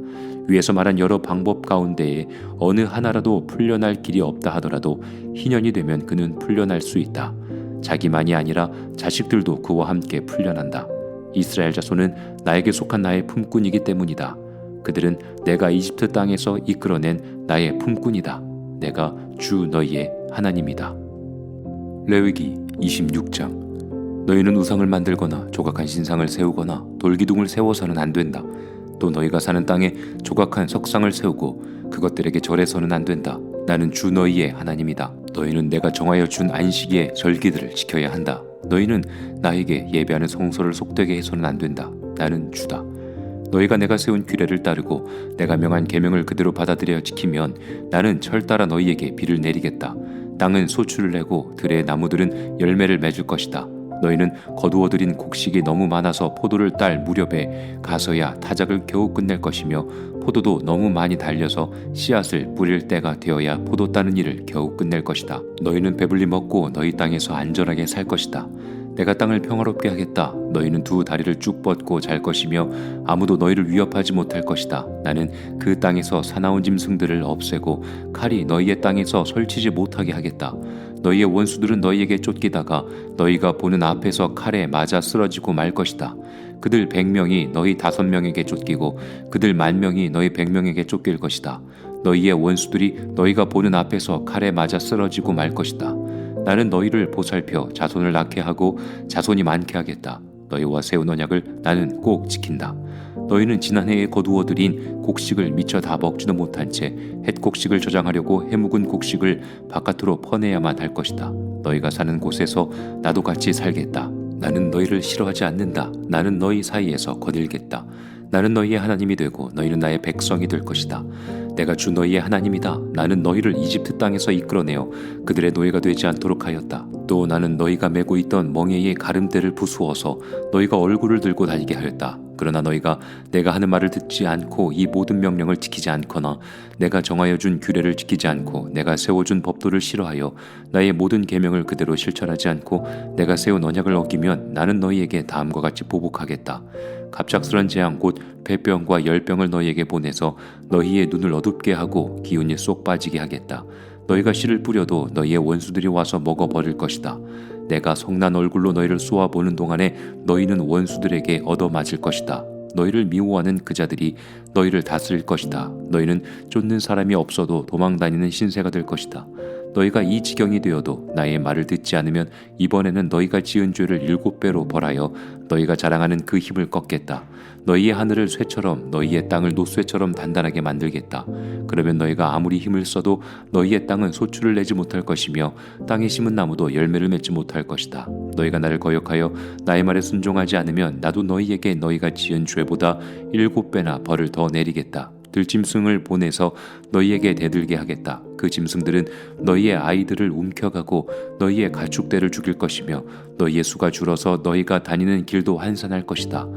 위에서 말한 여러 방법 가운데에 어느 하나라도 풀려날 길이 없다 하더라도 희년이 되면 그는 풀려날 수 있다. 자기만이 아니라 자식들도 그와 함께 풀려난다. 이스라엘 자손은 나에게 속한 나의 품꾼이기 때문이다. 그들은 내가 이집트 땅에서 이끌어낸 나의 품꾼이다. 내가 주 너희의 하나님이다. 레위기 26장. 너희는 우상을 만들거나 조각한 신상을 세우거나 돌기둥을 세워서는 안 된다. 또 너희가 사는 땅에 조각한 석상을 세우고 그것들에게 절해서는 안 된다. 나는 주 너희의 하나님이다. 너희는 내가 정하여 준 안식의 절기들을 지켜야 한다. 너희는 나에게 예배하는 성소를 속되게 해서는 안 된다. 나는 주다. 너희가 내가 세운 규례를 따르고 내가 명한 계명을 그대로 받아들여 지키면 나는 철따라 너희에게 비를 내리겠다. 땅은 소출을 내고 들의 나무들은 열매를 맺을 것이다. 너희는 거두어들인 곡식이 너무 많아서 포도를 딸 무렵에 가서야 타작을 겨우 끝낼 것이며 포도도 너무 많이 달려서 씨앗을 뿌릴 때가 되어야 포도 따는 일을 겨우 끝낼 것이다. 너희는 배불리 먹고 너희 땅에서 안전하게 살 것이다. 내가 땅을 평화롭게 하겠다. 너희는 두 다리를 쭉 뻗고 잘 것이며 아무도 너희를 위협하지 못할 것이다. 나는 그 땅에서 사나운 짐승들을 없애고 칼이 너희의 땅에서 설치지 못하게 하겠다. 너희의 원수들은 너희에게 쫓기다가 너희가 보는 앞에서 칼에 맞아 쓰러지고 말 것이다. 그들 100명이 너희 5명에게 쫓기고 그들 10,000명이 너희 100명에게 쫓길 것이다. 너희의 원수들이 너희가 보는 앞에서 칼에 맞아 쓰러지고 말 것이다. 나는 너희를 보살펴 자손을 낳게 하고 자손이 많게 하겠다. 너희와 세운 언약을 나는 꼭 지킨다. 너희는 지난해에 거두어들인 곡식을 미처 다 먹지도 못한 채 햇곡식을 저장하려고 해묵은 곡식을 바깥으로 퍼내야만 할 것이다. 너희가 사는 곳에서 나도 같이 살겠다. 나는 너희를 싫어하지 않는다. 나는 너희 사이에서 거닐겠다. 나는 너희의 하나님이 되고 너희는 나의 백성이 될 것이다. 내가 주 너희의 하나님이다. 나는 너희를 이집트 땅에서 이끌어내어 그들의 노예가 되지 않도록 하였다. 또 나는 너희가 메고 있던 멍에의 가름대를 부수어서 너희가 얼굴을 들고 달리게 하였다. 그러나 너희가 내가 하는 말을 듣지 않고 이 모든 명령을 지키지 않거나 내가 정하여 준 규례를 지키지 않고 내가 세워준 법도를 싫어하여 나의 모든 계명을 그대로 실천하지 않고 내가 세운 언약을 어기면 나는 너희에게 다음과 같이 보복하겠다. 갑작스런 재앙 곧 배병과 열병을 너희에게 보내서 너희의 눈을 어둡게 하고 기운이 쏙 빠지게 하겠다. 너희가 씨를 뿌려도 너희의 원수들이 와서 먹어버릴 것이다. 내가 성난 얼굴로 너희를 쏘아보는 동안에 너희는 원수들에게 얻어맞을 것이다. 너희를 미워하는 그 자들이 너희를 다스릴 것이다. 너희는 쫓는 사람이 없어도 도망다니는 신세가 될 것이다. 너희가 이 지경이 되어도 나의 말을 듣지 않으면 이번에는 너희가 지은 죄를 7배로 벌하여 너희가 자랑하는 그 힘을 꺾겠다. 너희의 하늘을 쇠처럼 너희의 땅을 노쇠처럼 단단하게 만들겠다. 그러면 너희가 아무리 힘을 써도 너희의 땅은 소출을 내지 못할 것이며 땅에 심은 나무도 열매를 맺지 못할 것이다. 너희가 나를 거역하여 나의 말에 순종하지 않으면 나도 너희에게 너희가 지은 죄보다 7배나 벌을 더 내리겠다. 들짐승을 보내서 너희에게 대들게 하겠다. 그 짐승들은 너희의 아이들을 움켜가고 너희의 가축대를 죽일 것이며 너희의 수가 줄어서 너희가 다니는 길도 한산할 것이다.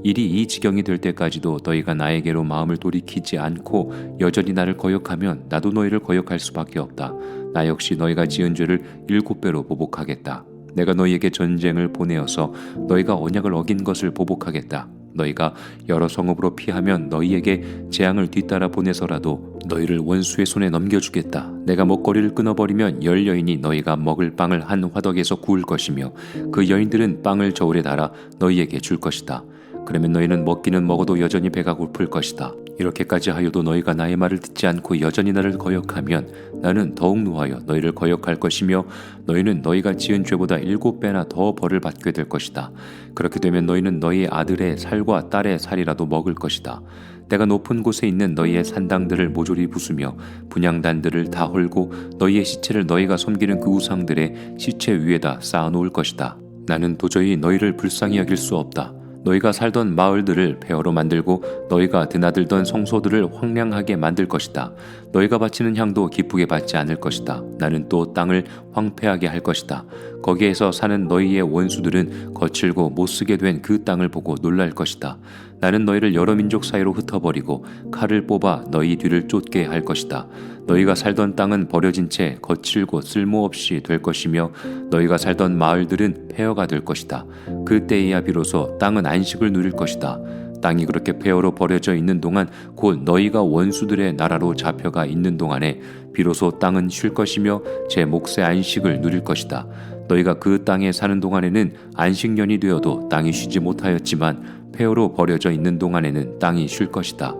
일이 이 지경이 될 때까지도 너희가 나에게로 마음을 돌이키지 않고 여전히 나를 거역하면 나도 너희를 거역할 수밖에 없다. 나 역시 너희가 지은 죄를 7배로 보복하겠다. 내가 너희에게 전쟁을 보내어서 너희가 언약을 어긴 것을 보복하겠다. 너희가 여러 성읍으로 피하면 너희에게 재앙을 뒤따라 보내서라도 너희를 원수의 손에 넘겨주겠다. 내가 먹거리를 끊어버리면 10여인이 너희가 먹을 빵을 한 화덕에서 구울 것이며 그 여인들은 빵을 저울에 달아 너희에게 줄 것이다. 그러면 너희는 먹기는 먹어도 여전히 배가 고플 것이다. 이렇게까지 하여도 너희가 나의 말을 듣지 않고 여전히 나를 거역하면 나는 더욱 노하여 너희를 거역할 것이며 너희는 너희가 지은 죄보다 7배나 더 벌을 받게 될 것이다. 그렇게 되면 너희는 너희 아들의 살과 딸의 살이라도 먹을 것이다. 내가 높은 곳에 있는 너희의 산당들을 모조리 부수며 분향단들을 다 헐고 너희의 시체를 너희가 섬기는 그 우상들의 시체 위에다 쌓아놓을 것이다. 나는 도저히 너희를 불쌍히 여길 수 없다. 너희가 살던 마을들을 폐허로 만들고 너희가 드나들던 성소들을 황량하게 만들 것이다. 너희가 바치는 향도 기쁘게 받지 않을 것이다. 나는 또 땅을 황폐하게 할 것이다. 거기에서 사는 너희의 원수들은 거칠고 못쓰게 된 그 땅을 보고 놀랄 것이다. 나는 너희를 여러 민족 사이로 흩어버리고 칼을 뽑아 너희 뒤를 쫓게 할 것이다. 너희가 살던 땅은 버려진 채 거칠고 쓸모없이 될 것이며 너희가 살던 마을들은 폐허가 될 것이다. 그때에야 비로소 땅은 안식을 누릴 것이다. 땅이 그렇게 폐허로 버려져 있는 동안 곧 너희가 원수들의 나라로 잡혀가 있는 동안에 비로소 땅은 쉴 것이며 제 몫의 안식을 누릴 것이다. 너희가 그 땅에 사는 동안에는 안식년이 되어도 땅이 쉬지 못하였지만 폐허로 버려져 있는 동안에는 땅이 쉴 것이다.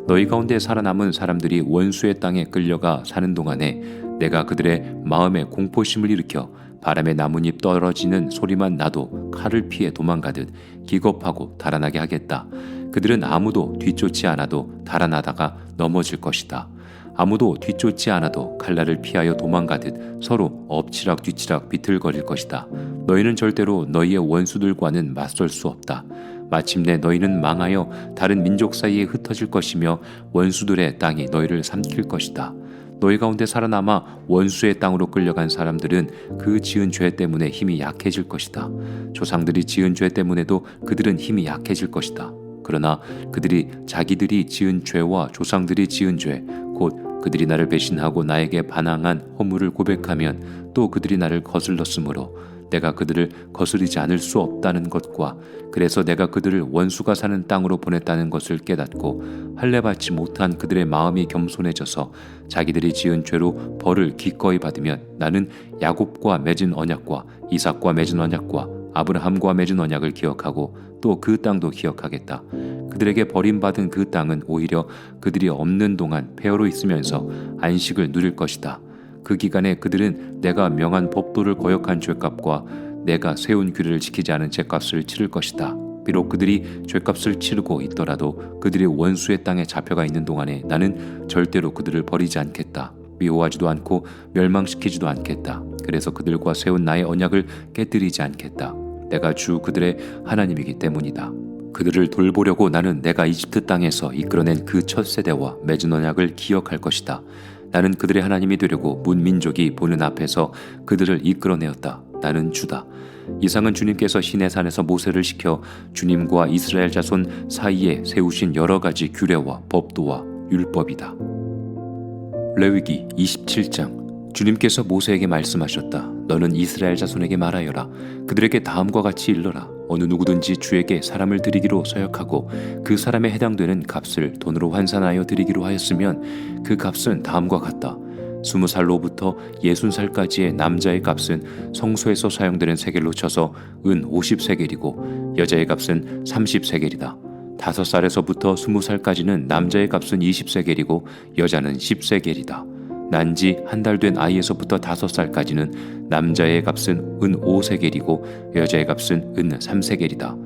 너희 가운데 살아남은 사람들이 원수의 땅에 끌려가 사는 동안에 내가 그들의 마음에 공포심을 일으켜 바람에 나뭇잎 떨어지는 소리만 나도 칼을 피해 도망가듯 기겁하고 달아나게 하겠다. 그들은 아무도 뒤쫓지 않아도 달아나다가 넘어질 것이다. 아무도 뒤쫓지 않아도 칼날을 피하여 도망가듯 서로 엎치락 뒤치락 비틀거릴 것이다. 너희는 절대로 너희의 원수들과는 맞설 수 없다. 마침내 너희는 망하여 다른 민족 사이에 흩어질 것이며 원수들의 땅이 너희를 삼킬 것이다. 너희 가운데 살아남아 원수의 땅으로 끌려간 사람들은 그 지은 죄 때문에 힘이 약해질 것이다. 조상들이 지은 죄 때문에도 그들은 힘이 약해질 것이다. 그러나 그들이 자기들이 지은 죄와 조상들이 지은 죄, 곧 그들이 나를 배신하고 나에게 반항한 허물을 고백하면 또 그들이 나를 거슬렀으므로 내가 그들을 거스르지 않을 수 없다는 것과 그래서 내가 그들을 원수가 사는 땅으로 보냈다는 것을 깨닫고 할례받지 못한 그들의 마음이 겸손해져서 자기들이 지은 죄로 벌을 기꺼이 받으면 나는 야곱과 맺은 언약과 이삭과 맺은 언약과 아브라함과 맺은 언약을 기억하고 또 그 땅도 기억하겠다. 그들에게 버림받은 그 땅은 오히려 그들이 없는 동안 폐허로 있으면서 안식을 누릴 것이다. 그 기간에 그들은 내가 명한 법도를 거역한 죄값과 내가 세운 규례를 지키지 않은 죄값을 치를 것이다. 비록 그들이 죄값을 치르고 있더라도 그들이 원수의 땅에 잡혀가 있는 동안에 나는 절대로 그들을 버리지 않겠다. 미워하지도 않고 멸망시키지도 않겠다. 그래서 그들과 세운 나의 언약을 깨뜨리지 않겠다. 내가 주 그들의 하나님이기 때문이다. 그들을 돌보려고 나는 내가 이집트 땅에서 이끌어낸 그 첫 세대와 맺은 언약을 기억할 것이다. 나는 그들의 하나님이 되려고 문민족이 보는 앞에서 그들을 이끌어내었다. 나는 주다. 이상은 주님께서 시내산에서 모세를 시켜 주님과 이스라엘 자손 사이에 세우신 여러 가지 규례와 법도와 율법이다. 레위기 27장. 주님께서 모세에게 말씀하셨다. 너는 이스라엘 자손에게 말하여라. 그들에게 다음과 같이 일러라. 어느 누구든지 주에게 사람을 드리기로 서약하고 그 사람에 해당되는 값을 돈으로 환산하여 드리기로 하였으면 그 값은 다음과 같다. 20살로부터 60살까지의 남자의 값은 성소에서 사용되는 세겔로 쳐서 은 50세겔이고 여자의 값은 30세겔이다. 5살에서부터 20살까지는 남자의 값은 20세겔이고 여자는 10세겔이다. 난지 한 달 된 아이에서부터 5살까지는 남자의 값은 은 5세겔이고 여자의 값은 은 3세겔이다.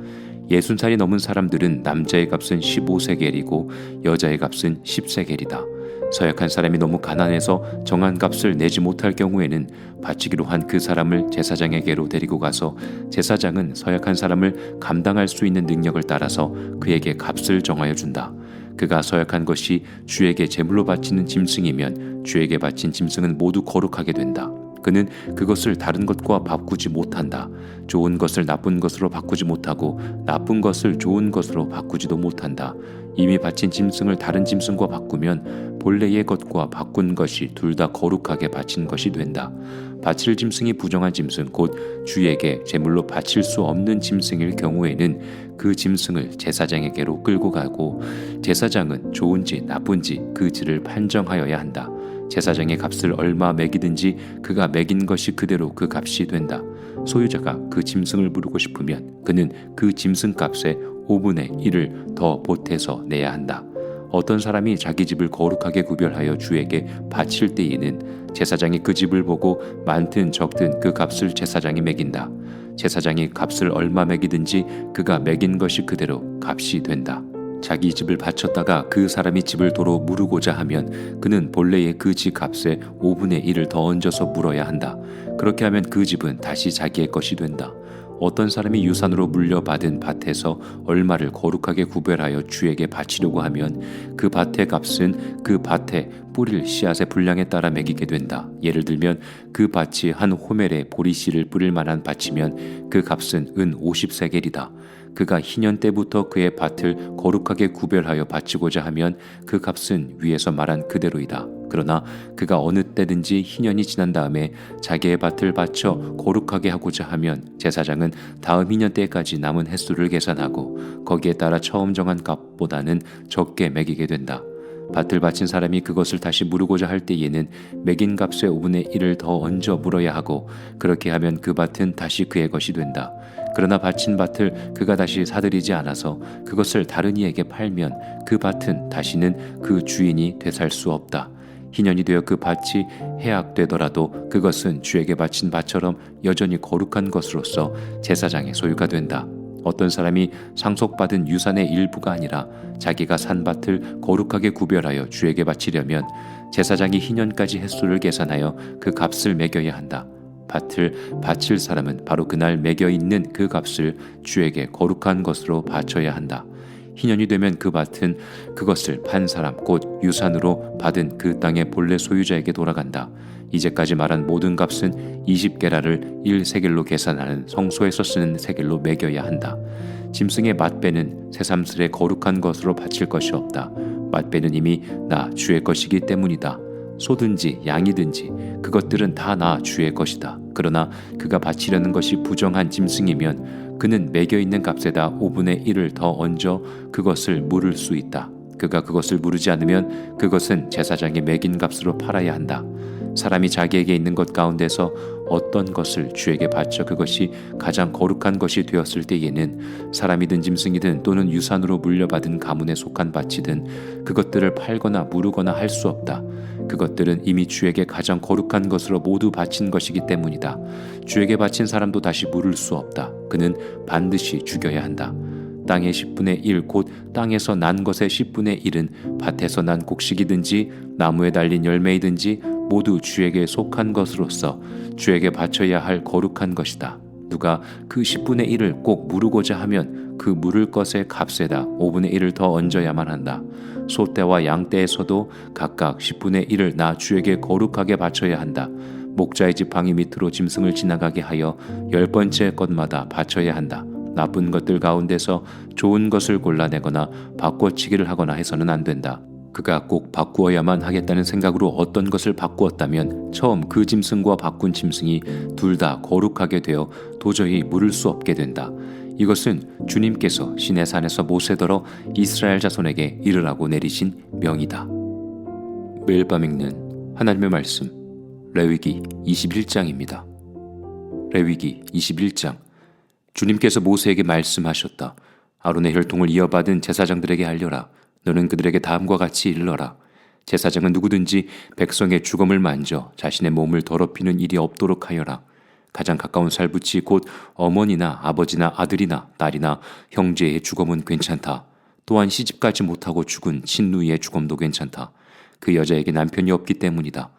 60살이 넘은 사람들은 남자의 값은 15세겔이고 여자의 값은 10세겔이다. 서약한 사람이 너무 가난해서 정한 값을 내지 못할 경우에는 바치기로 한 그 사람을 제사장에게로 데리고 가서 제사장은 서약한 사람을 감당할 수 있는 능력을 따라서 그에게 값을 정하여 준다. 그가 서약한 것이 주에게 제물로 바치는 짐승이면 주에게 바친 짐승은 모두 거룩하게 된다. 그는 그것을 다른 것과 바꾸지 못한다. 좋은 것을 나쁜 것으로 바꾸지 못하고 나쁜 것을 좋은 것으로 바꾸지도 못한다. 이미 바친 짐승을 다른 짐승과 바꾸면 본래의 것과 바꾼 것이 둘 다 거룩하게 바친 것이 된다. 바칠 짐승이 부정한 짐승 곧 주에게 제물로 바칠 수 없는 짐승일 경우에는 그 짐승을 제사장에게로 끌고 가고 제사장은 좋은지 나쁜지 그 질을 판정하여야 한다. 제사장의 값을 얼마 매기든지 그가 매긴 것이 그대로 그 값이 된다. 소유자가 그 짐승을 부르고 싶으면 그는 그 짐승 값의 5분의 1을 더 보태서 내야 한다. 어떤 사람이 자기 집을 거룩하게 구별하여 주에게 바칠 때에는 제사장이 그 집을 보고 많든 적든 그 값을 제사장이 매긴다. 제사장이 값을 얼마 매기든지 그가 매긴 것이 그대로 값이 된다. 자기 집을 바쳤다가 그 사람이 집을 도로 무르고자 하면 그는 본래의 그 집 값의 5분의 1을 더 얹어서 물어야 한다. 그렇게 하면 그 집은 다시 자기의 것이 된다. 어떤 사람이 유산으로 물려받은 밭에서 얼마를 거룩하게 구별하여 주에게 바치려고 하면 그 밭의 값은 그 밭에 뿌릴 씨앗의 분량에 따라 매기게 된다. 예를 들면 그 밭이 한 호멜의 보리씨를 뿌릴 만한 밭이면 그 값은 은 50세겔이다. 그가 희년 때부터 그의 밭을 거룩하게 구별하여 바치고자 하면 그 값은 위에서 말한 그대로이다. 그러나 그가 어느 때든지 희년이 지난 다음에 자기의 밭을 바쳐 거룩하게 하고자 하면 제사장은 다음 희년 때까지 남은 횟수를 계산하고 거기에 따라 처음 정한 값보다는 적게 매기게 된다. 밭을 바친 사람이 그것을 다시 무르고자 할 때에는 매긴 값의 5분의 1을 더 얹어 물어야 하고 그렇게 하면 그 밭은 다시 그의 것이 된다. 그러나 바친 밭을 그가 다시 사들이지 않아서 그것을 다른 이에게 팔면 그 밭은 다시는 그 주인이 되살 수 없다. 희년이 되어 그 밭이 해악되더라도 그것은 주에게 바친 밭처럼 여전히 거룩한 것으로서 제사장의 소유가 된다. 어떤 사람이 상속받은 유산의 일부가 아니라 자기가 산 밭을 거룩하게 구별하여 주에게 바치려면 제사장이 희년까지 횟수를 계산하여 그 값을 매겨야 한다. 밭을 바칠 사람은 바로 그날 매겨 있는 그 값을 주에게 거룩한 것으로 바쳐야 한다. 희년이 되면 그 밭은 그것을 판 사람 곧 유산으로 받은 그 땅의 본래 소유자에게 돌아간다. 이제까지 말한 모든 값은 20게라를 1세겔로 계산하는 성소에서 쓰는 세겔로 매겨야 한다. 짐승의 맛배는 새삼스레 거룩한 것으로 바칠 것이 없다. 맛배는 이미 나 주의 것이기 때문이다. 소든지 양이든지 그것들은 다 나 주의 것이다. 그러나 그가 바치려는 것이 부정한 짐승이면 그는 매겨있는 값에다 5분의 1을 더 얹어 그것을 물을 수 있다. 그가 그것을 무르지 않으면 그것은 제사장이 매긴 값으로 팔아야 한다. 사람이 자기에게 있는 것 가운데서 어떤 것을 주에게 바쳐 그것이 가장 거룩한 것이 되었을 때에는 사람이든 짐승이든 또는 유산으로 물려받은 가문에 속한 밭이든 그것들을 팔거나 무르거나 할 수 없다. 그것들은 이미 주에게 가장 거룩한 것으로 모두 바친 것이기 때문이다. 주에게 바친 사람도 다시 물을 수 없다. 그는 반드시 죽여야 한다. 땅의 10분의 1 곧 땅에서 난 것의 10분의 1은 밭에서 난 곡식이든지 나무에 달린 열매이든지 모두 주에게 속한 것으로서 주에게 바쳐야 할 거룩한 것이다. 누가 그 10분의 1을 꼭 무르고자 하면 그 물을 것의 값에다 5분의 1을 더 얹어야만 한다. 소떼와 양떼에서도 각각 10분의 1을 나 주에게 거룩하게 바쳐야 한다. 목자의 지팡이 밑으로 짐승을 지나가게 하여 10번째 것마다 바쳐야 한다. 나쁜 것들 가운데서 좋은 것을 골라내거나 바꿔치기를 하거나 해서는 안 된다. 그가 꼭 바꾸어야만 하겠다는 생각으로 어떤 것을 바꾸었다면 처음 그 짐승과 바꾼 짐승이 둘 다 거룩하게 되어 도저히 물을 수 없게 된다. 이것은 주님께서 시내 산에서 모세더러 이스라엘 자손에게 이르라고 내리신 명이다. 매일 밤 읽는 하나님의 말씀, 레위기 21장입니다. 레위기 21장. 주님께서 모세에게 말씀하셨다. 아론의 혈통을 이어받은 제사장들에게 알려라. 너는 그들에게 다음과 같이 일러라. 제사장은 누구든지 백성의 주검을 만져 자신의 몸을 더럽히는 일이 없도록 하여라. 가장 가까운 살붙이 곧 어머니나 아버지나 아들이나 딸이나 형제의 주검은 괜찮다. 또한 시집가지 못하고 죽은 친누이의 주검도 괜찮다. 그 여자에게 남편이 없기 때문이다.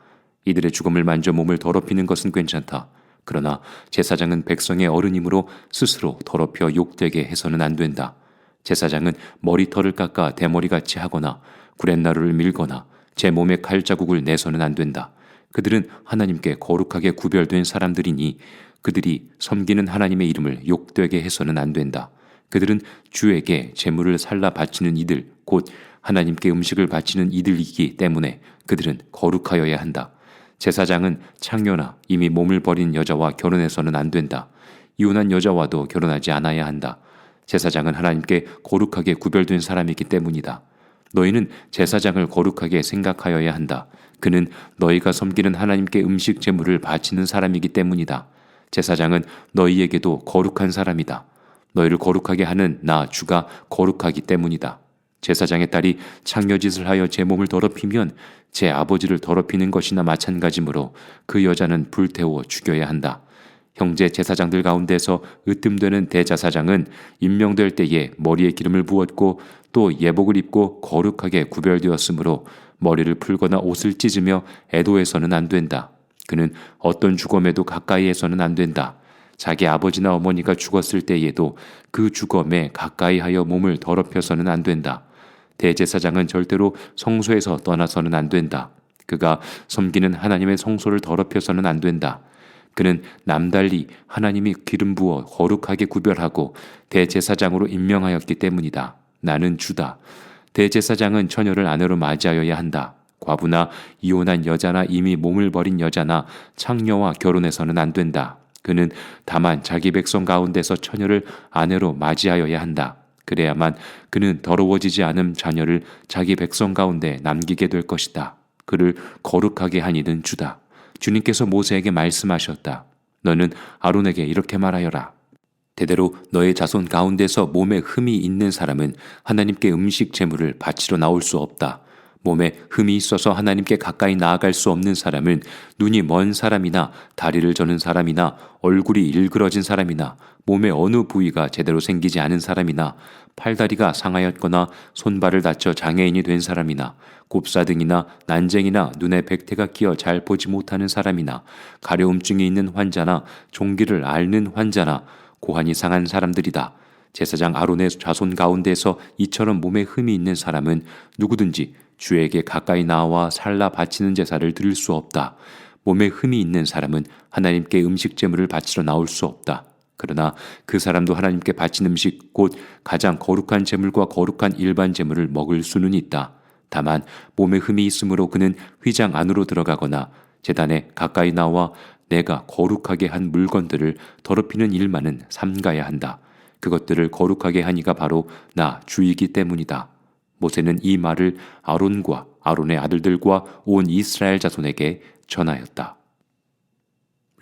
이들의 주검을 만져 몸을 더럽히는 것은 괜찮다. 그러나 제사장은 백성의 어른이므로 스스로 더럽혀 욕되게 해서는 안 된다. 제사장은 머리털을 깎아 대머리같이 하거나 구렛나루를 밀거나 제 몸에 칼자국을 내서는 안 된다. 그들은 하나님께 거룩하게 구별된 사람들이니 그들이 섬기는 하나님의 이름을 욕되게 해서는 안 된다. 그들은 주에게 제물을 살라 바치는 이들, 곧 하나님께 음식을 바치는 이들이기 때문에 그들은 거룩하여야 한다. 제사장은 창녀나 이미 몸을 버린 여자와 결혼해서는 안 된다. 이혼한 여자와도 결혼하지 않아야 한다. 제사장은 하나님께 거룩하게 구별된 사람이기 때문이다. 너희는 제사장을 거룩하게 생각하여야 한다. 그는 너희가 섬기는 하나님께 음식 제물을 바치는 사람이기 때문이다. 제사장은 너희에게도 거룩한 사람이다. 너희를 거룩하게 하는 나 주가 거룩하기 때문이다. 제사장의 딸이 창녀짓을 하여 제 몸을 더럽히면 제 아버지를 더럽히는 것이나 마찬가지므로 그 여자는 불태워 죽여야 한다. 형제 제사장들 가운데서 으뜸되는 대제사장은 임명될 때에 머리에 기름을 부었고 또 예복을 입고 거룩하게 구별되었으므로 머리를 풀거나 옷을 찢으며 애도해서는 안 된다. 그는 어떤 주검에도 가까이 해서는 안 된다. 자기 아버지나 어머니가 죽었을 때에도 그 주검에 가까이 하여 몸을 더럽혀서는 안 된다. 대제사장은 절대로 성소에서 떠나서는 안 된다. 그가 섬기는 하나님의 성소를 더럽혀서는 안 된다. 그는 남달리 하나님이 기름 부어 거룩하게 구별하고 대제사장으로 임명하였기 때문이다. 나는 주다. 대제사장은 처녀를 아내로 맞이하여야 한다. 과부나 이혼한 여자나 이미 몸을 버린 여자나 창녀와 결혼해서는 안 된다. 그는 다만 자기 백성 가운데서 처녀를 아내로 맞이하여야 한다. 그래야만 그는 더러워지지 않은 자녀를 자기 백성 가운데 남기게 될 것이다. 그를 거룩하게 한 이는 주다. 주님께서 모세에게 말씀하셨다. 너는 아론에게 이렇게 말하여라. 대대로 너의 자손 가운데서 몸에 흠이 있는 사람은 하나님께 음식 제물을 바치러 나올 수 없다. 몸에 흠이 있어서 하나님께 가까이 나아갈 수 없는 사람은 눈이 먼 사람이나 다리를 저는 사람이나 얼굴이 일그러진 사람이나 몸의 어느 부위가 제대로 생기지 않은 사람이나 팔다리가 상하였거나 손발을 다쳐 장애인이 된 사람이나 곱사등이나 난쟁이나 눈에 백태가 끼어 잘 보지 못하는 사람이나 가려움증이 있는 환자나 종기를 앓는 환자나 고환이 상한 사람들이다. 제사장 아론의 자손 가운데서 이처럼 몸에 흠이 있는 사람은 누구든지 주에게 가까이 나와 살라 바치는 제사를 드릴 수 없다. 몸에 흠이 있는 사람은 하나님께 음식 제물을 바치러 나올 수 없다. 그러나 그 사람도 하나님께 바친 음식 곧 가장 거룩한 제물과 거룩한 일반 제물을 먹을 수는 있다. 다만 몸에 흠이 있으므로 그는 휘장 안으로 들어가거나 제단에 가까이 나와 내가 거룩하게 한 물건들을 더럽히는 일만은 삼가야 한다. 그것들을 거룩하게 하니가 바로 나 주이기 때문이다. 모세는 이 말을 아론과 아론의 아들들과 온 이스라엘 자손에게 전하였다.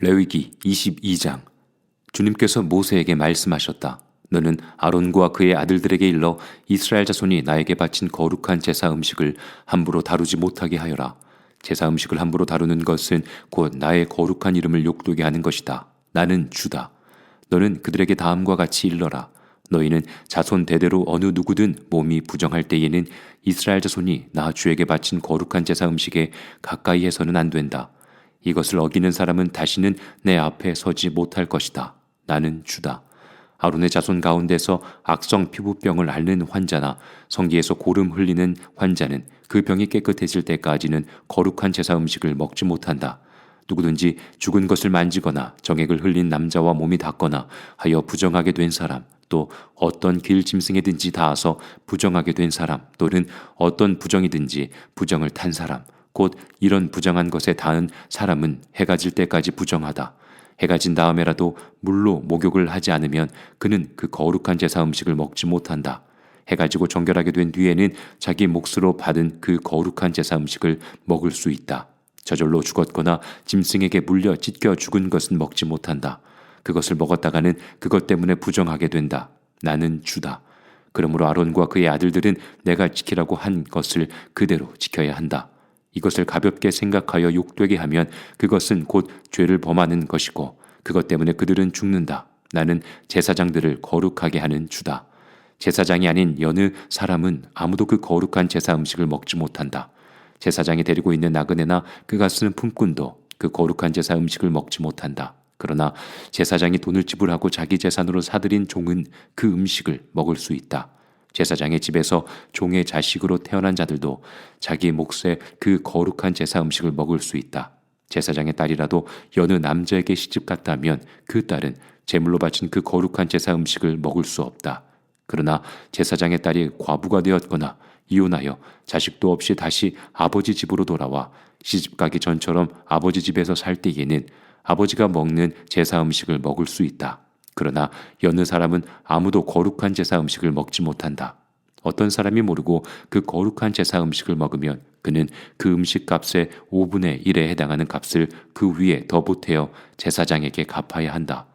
레위기 22장. 주님께서 모세에게 말씀하셨다. 너는 아론과 그의 아들들에게 일러 이스라엘 자손이 나에게 바친 거룩한 제사 음식을 함부로 다루지 못하게 하여라. 제사 음식을 함부로 다루는 것은 곧 나의 거룩한 이름을 욕되게 하는 것이다. 나는 주다. 너는 그들에게 다음과 같이 일러라. 너희는 자손 대대로 어느 누구든 몸이 부정할 때에는 이스라엘 자손이 나 주에게 바친 거룩한 제사 음식에 가까이 해서는 안 된다. 이것을 어기는 사람은 다시는 내 앞에 서지 못할 것이다. 나는 주다. 아론의 자손 가운데서 악성 피부병을 앓는 환자나 성기에서 고름 흘리는 환자는 그 병이 깨끗해질 때까지는 거룩한 제사 음식을 먹지 못한다. 누구든지 죽은 것을 만지거나 정액을 흘린 남자와 몸이 닿거나 하여 부정하게 된 사람, 또 어떤 길 짐승에든지 닿아서 부정하게 된 사람, 또는 어떤 부정이든지 부정을 탄 사람, 곧 이런 부정한 것에 닿은 사람은 해가 질 때까지 부정하다. 해가 진 다음에라도 물로 목욕을 하지 않으면 그는 그 거룩한 제사 음식을 먹지 못한다. 해가 지고 정결하게 된 뒤에는 자기 몫으로 받은 그 거룩한 제사 음식을 먹을 수 있다. 저절로 죽었거나 짐승에게 물려 찢겨 죽은 것은 먹지 못한다. 그것을 먹었다가는 그것 때문에 부정하게 된다. 나는 주다. 그러므로 아론과 그의 아들들은 내가 지키라고 한 것을 그대로 지켜야 한다. 이것을 가볍게 생각하여 욕되게 하면 그것은 곧 죄를 범하는 것이고 그것 때문에 그들은 죽는다. 나는 제사장들을 거룩하게 하는 주다. 제사장이 아닌 여느 사람은 아무도 그 거룩한 제사 음식을 먹지 못한다. 제사장이 데리고 있는 나그네나 그가 쓰는 품꾼도 그 거룩한 제사 음식을 먹지 못한다. 그러나 제사장이 돈을 지불하고 자기 재산으로 사들인 종은 그 음식을 먹을 수 있다. 제사장의 집에서 종의 자식으로 태어난 자들도 자기 몫의 그 거룩한 제사 음식을 먹을 수 있다. 제사장의 딸이라도 여느 남자에게 시집갔다면 그 딸은 제물로 바친 그 거룩한 제사 음식을 먹을 수 없다. 그러나 제사장의 딸이 과부가 되었거나 이혼하여 자식도 없이 다시 아버지 집으로 돌아와 시집가기 전처럼 아버지 집에서 살 때에는 아버지가 먹는 제사 음식을 먹을 수 있다. 그러나 여느 사람은 아무도 거룩한 제사 음식을 먹지 못한다. 어떤 사람이 모르고 그 거룩한 제사 음식을 먹으면 그는 그 음식 값의 5분의 1에 해당하는 값을 그 위에 더 보태어 제사장에게 갚아야 한다.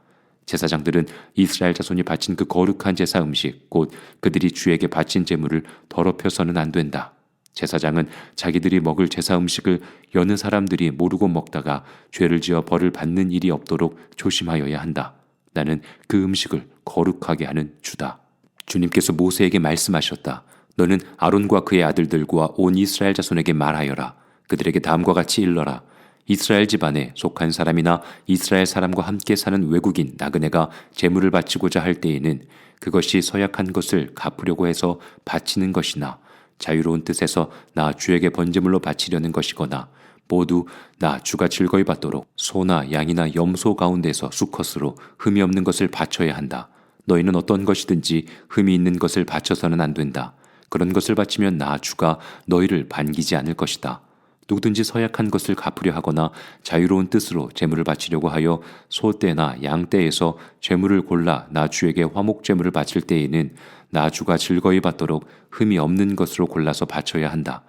제사장들은 이스라엘 자손이 바친 그 거룩한 제사 음식, 곧 그들이 주에게 바친 제물을 더럽혀서는 안 된다. 제사장은 자기들이 먹을 제사 음식을 여느 사람들이 모르고 먹다가 죄를 지어 벌을 받는 일이 없도록 조심하여야 한다. 나는 그 음식을 거룩하게 하는 주다. 주님께서 모세에게 말씀하셨다. 너는 아론과 그의 아들들과 온 이스라엘 자손에게 말하여라. 그들에게 다음과 같이 일러라. 이스라엘 집안에 속한 사람이나 이스라엘 사람과 함께 사는 외국인 나그네가 제물을 바치고자 할 때에는 그것이 서약한 것을 갚으려고 해서 바치는 것이나 자유로운 뜻에서 나 주에게 번제물로 바치려는 것이거나 모두 나 주가 즐거이 받도록 소나 양이나 염소 가운데서 수컷으로 흠이 없는 것을 바쳐야 한다. 너희는 어떤 것이든지 흠이 있는 것을 바쳐서는 안 된다. 그런 것을 바치면 나 주가 너희를 반기지 않을 것이다. 누구든지 서약한 것을 갚으려 하거나 자유로운 뜻으로 제물을 바치려고 하여 소떼나 양떼에서 제물을 골라 나 주에게 화목제물을 바칠 때에는 나 주가 즐거이 받도록 흠이 없는 것으로 골라서 바쳐야 한다.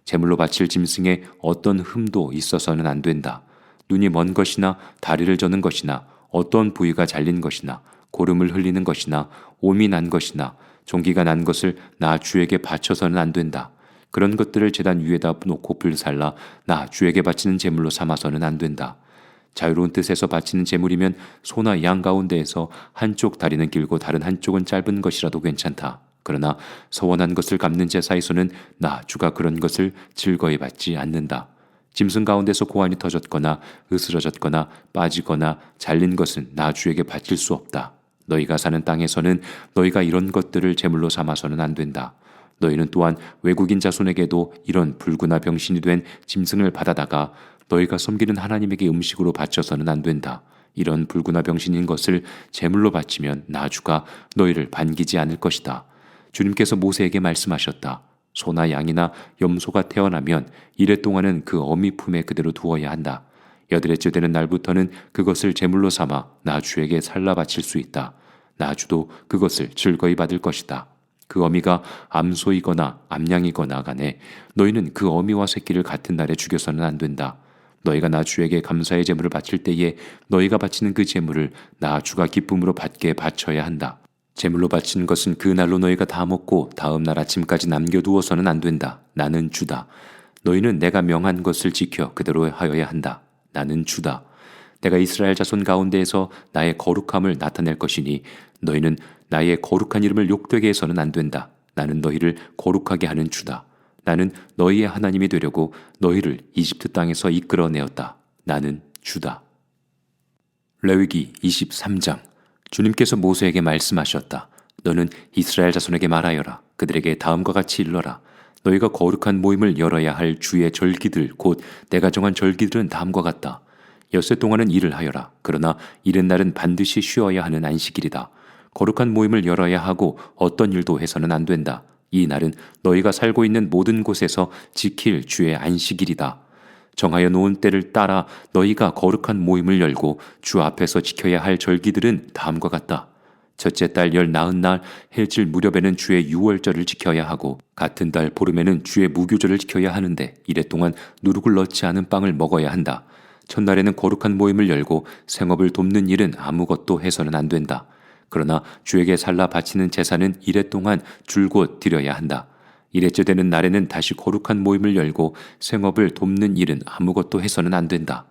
제물로 바칠 짐승에 어떤 흠도 있어서는 안 된다. 눈이 먼 것이나 다리를 저는 것이나 어떤 부위가 잘린 것이나 고름을 흘리는 것이나 옴이 난 것이나 종기가 난 것을 나 주에게 바쳐서는 안 된다. 그런 것들을 제단 위에다 놓고 불살라 나 주에게 바치는 제물로 삼아서는 안 된다. 자유로운 뜻에서 바치는 제물이면 소나 양 가운데에서 한쪽 다리는 길고 다른 한쪽은 짧은 것이라도 괜찮다. 그러나 서원한 것을 갚는 제사에서는 나 주가 그런 것을 즐거이 받지 않는다. 짐승 가운데서 고환이 터졌거나 으스러졌거나 빠지거나 잘린 것은 나 주에게 바칠 수 없다. 너희가 사는 땅에서는 너희가 이런 것들을 제물로 삼아서는 안 된다. 너희는 또한 외국인 자손에게도 이런 불구나 병신이 된 짐승을 받아다가 너희가 섬기는 하나님에게 음식으로 바쳐서는 안 된다. 이런 불구나 병신인 것을 제물로 바치면 나 주가 너희를 반기지 않을 것이다. 주님께서 모세에게 말씀하셨다. 소나 양이나 염소가 태어나면 이래 동안은 그 어미 품에 그대로 두어야 한다. 여드레째 되는 날부터는 그것을 제물로 삼아 나 주에게 살라 바칠 수 있다. 나 주도 그것을 즐거이 받을 것이다. 그 어미가 암소이거나 암양이거나 간에 너희는 그 어미와 새끼를 같은 날에 죽여서는 안 된다. 너희가 나 주에게 감사의 제물을 바칠 때에 너희가 바치는 그 제물을 나 주가 기쁨으로 받게 바쳐야 한다. 제물로 바친 것은 그 날로 너희가 다 먹고 다음 날 아침까지 남겨두어서는 안 된다. 나는 주다. 너희는 내가 명한 것을 지켜 그대로 하여야 한다. 나는 주다. 내가 이스라엘 자손 가운데에서 나의 거룩함을 나타낼 것이니 너희는 나의 거룩한 이름을 욕되게 해서는 안 된다. 나는 너희를 거룩하게 하는 주다. 나는 너희의 하나님이 되려고 너희를 이집트 땅에서 이끌어내었다. 나는 주다. 레위기 23장. 주님께서 모세에게 말씀하셨다. 너는 이스라엘 자손에게 말하여라. 그들에게 다음과 같이 일러라. 너희가 거룩한 모임을 열어야 할 주의 절기들 곧 내가 정한 절기들은 다음과 같다. 엿새 동안은 일을 하여라. 그러나 이른 날은 반드시 쉬어야 하는 안식일이다. 거룩한 모임을 열어야 하고 어떤 일도 해서는 안 된다. 이 날은 너희가 살고 있는 모든 곳에서 지킬 주의 안식일이다. 정하여 놓은 때를 따라 너희가 거룩한 모임을 열고 주 앞에서 지켜야 할 절기들은 다음과 같다. 첫째 달 열 나흔 날 해질 무렵에는 주의 유월절을 지켜야 하고 같은 달 보름에는 주의 무교절을 지켜야 하는데 이래 동안 누룩을 넣지 않은 빵을 먹어야 한다. 첫날에는 거룩한 모임을 열고 생업을 돕는 일은 아무것도 해서는 안 된다. 그러나 주에게 살라 바치는 제사는 이래 동안 줄곧 드려야 한다. 이래째 되는 날에는 다시 거룩한 모임을 열고 생업을 돕는 일은 아무것도 해서는 안 된다.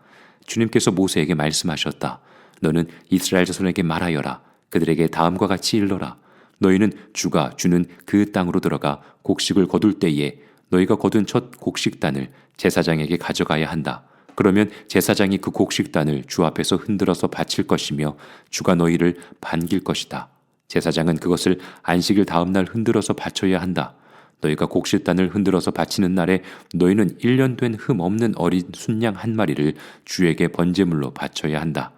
주님께서 모세에게 말씀하셨다. 너는 이스라엘 자손에게 말하여라. 그들에게 다음과 같이 일러라. 너희는 주가 주는 그 땅으로 들어가 곡식을 거둘 때에 너희가 거둔 첫 곡식단을 제사장에게 가져가야 한다. 그러면 제사장이 그 곡식단을 주 앞에서 흔들어서 바칠 것이며 주가 너희를 반길 것이다. 제사장은 그것을 안식일 다음 날 흔들어서 바쳐야 한다. 너희가 곡식단을 흔들어서 바치는 날에 너희는 1년 된 흠 없는 어린 순양 한 마리를 주에게 번제물로 바쳐야 한다.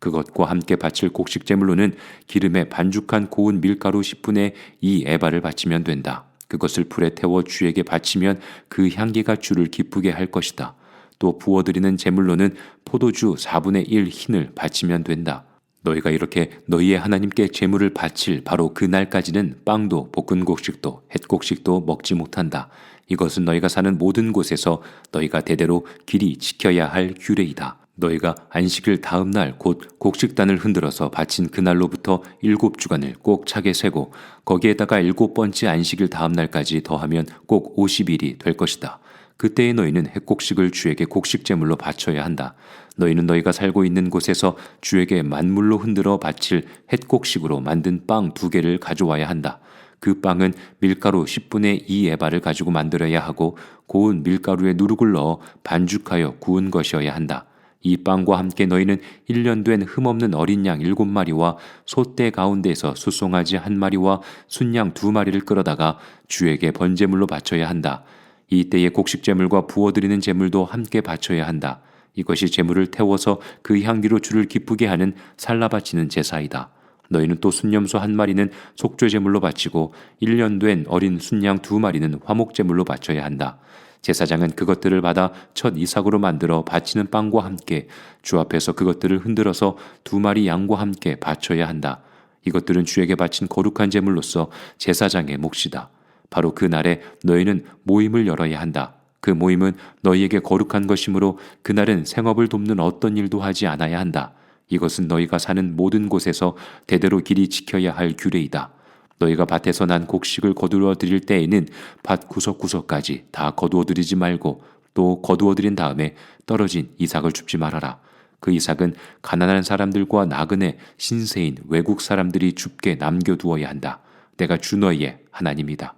그것과 함께 바칠 곡식 제물로는 기름에 반죽한 고운 밀가루 10분의 2 에바를 바치면 된다. 그것을 불에 태워 주에게 바치면 그 향기가 주를 기쁘게 할 것이다. 또 부어드리는 제물로는 포도주 4분의 1 흰을 바치면 된다. 너희가 이렇게 너희의 하나님께 제물을 바칠 바로 그 날까지는 빵도 볶은 곡식도 햇곡식도 먹지 못한다. 이것은 너희가 사는 모든 곳에서 너희가 대대로 길이 지켜야 할 규례이다. 너희가 안식일 다음 날 곧 곡식단을 흔들어서 바친 그날로부터 7주간을 꼭 차게 세고 거기에다가 7번째 안식일 다음 날까지 더하면 꼭 50일이 될 것이다. 그때에 너희는 햇곡식을 주에게 곡식제물로 바쳐야 한다. 너희는 너희가 살고 있는 곳에서 주에게 만물로 흔들어 바칠 햇곡식으로 만든 빵 2개를 가져와야 한다. 그 빵은 밀가루 10분의 2 에바를 가지고 만들어야 하고 고운 밀가루에 누룩을 넣어 반죽하여 구운 것이어야 한다. 이 빵과 함께 너희는 1년 된 흠없는 어린 양 7마리와 소떼 가운데에서 숫송아지 1마리와 순양 2마리를 끌어다가 주에게 번제물로 바쳐야 한다. 이때에 곡식제물과 부어드리는 제물도 함께 바쳐야 한다. 이것이 제물을 태워서 그 향기로 주를 기쁘게 하는 살라바치는 제사이다. 너희는 또 순염소 1마리는 속죄제물로 바치고 1년 된 어린 순양 2마리는 화목제물로 바쳐야 한다. 제사장은 그것들을 받아 첫 이삭으로 만들어 바치는 빵과 함께 주 앞에서 그것들을 흔들어서 2마리 양과 함께 바쳐야 한다. 이것들은 주에게 바친 거룩한 제물로서 제사장의 몫이다. 바로 그 날에 너희는 모임을 열어야 한다. 그 모임은 너희에게 거룩한 것이므로 그날은 생업을 돕는 어떤 일도 하지 않아야 한다. 이것은 너희가 사는 모든 곳에서 대대로 길이 지켜야 할 규례이다. 너희가 밭에서 난 곡식을 거두어 드릴 때에는 밭 구석구석까지 다 거두어 드리지 말고 또 거두어 드린 다음에 떨어진 이삭을 줍지 말아라. 그 이삭은 가난한 사람들과 나그네 신세인 외국 사람들이 줍게 남겨두어야 한다. 내가 주 너희의 하나님이다.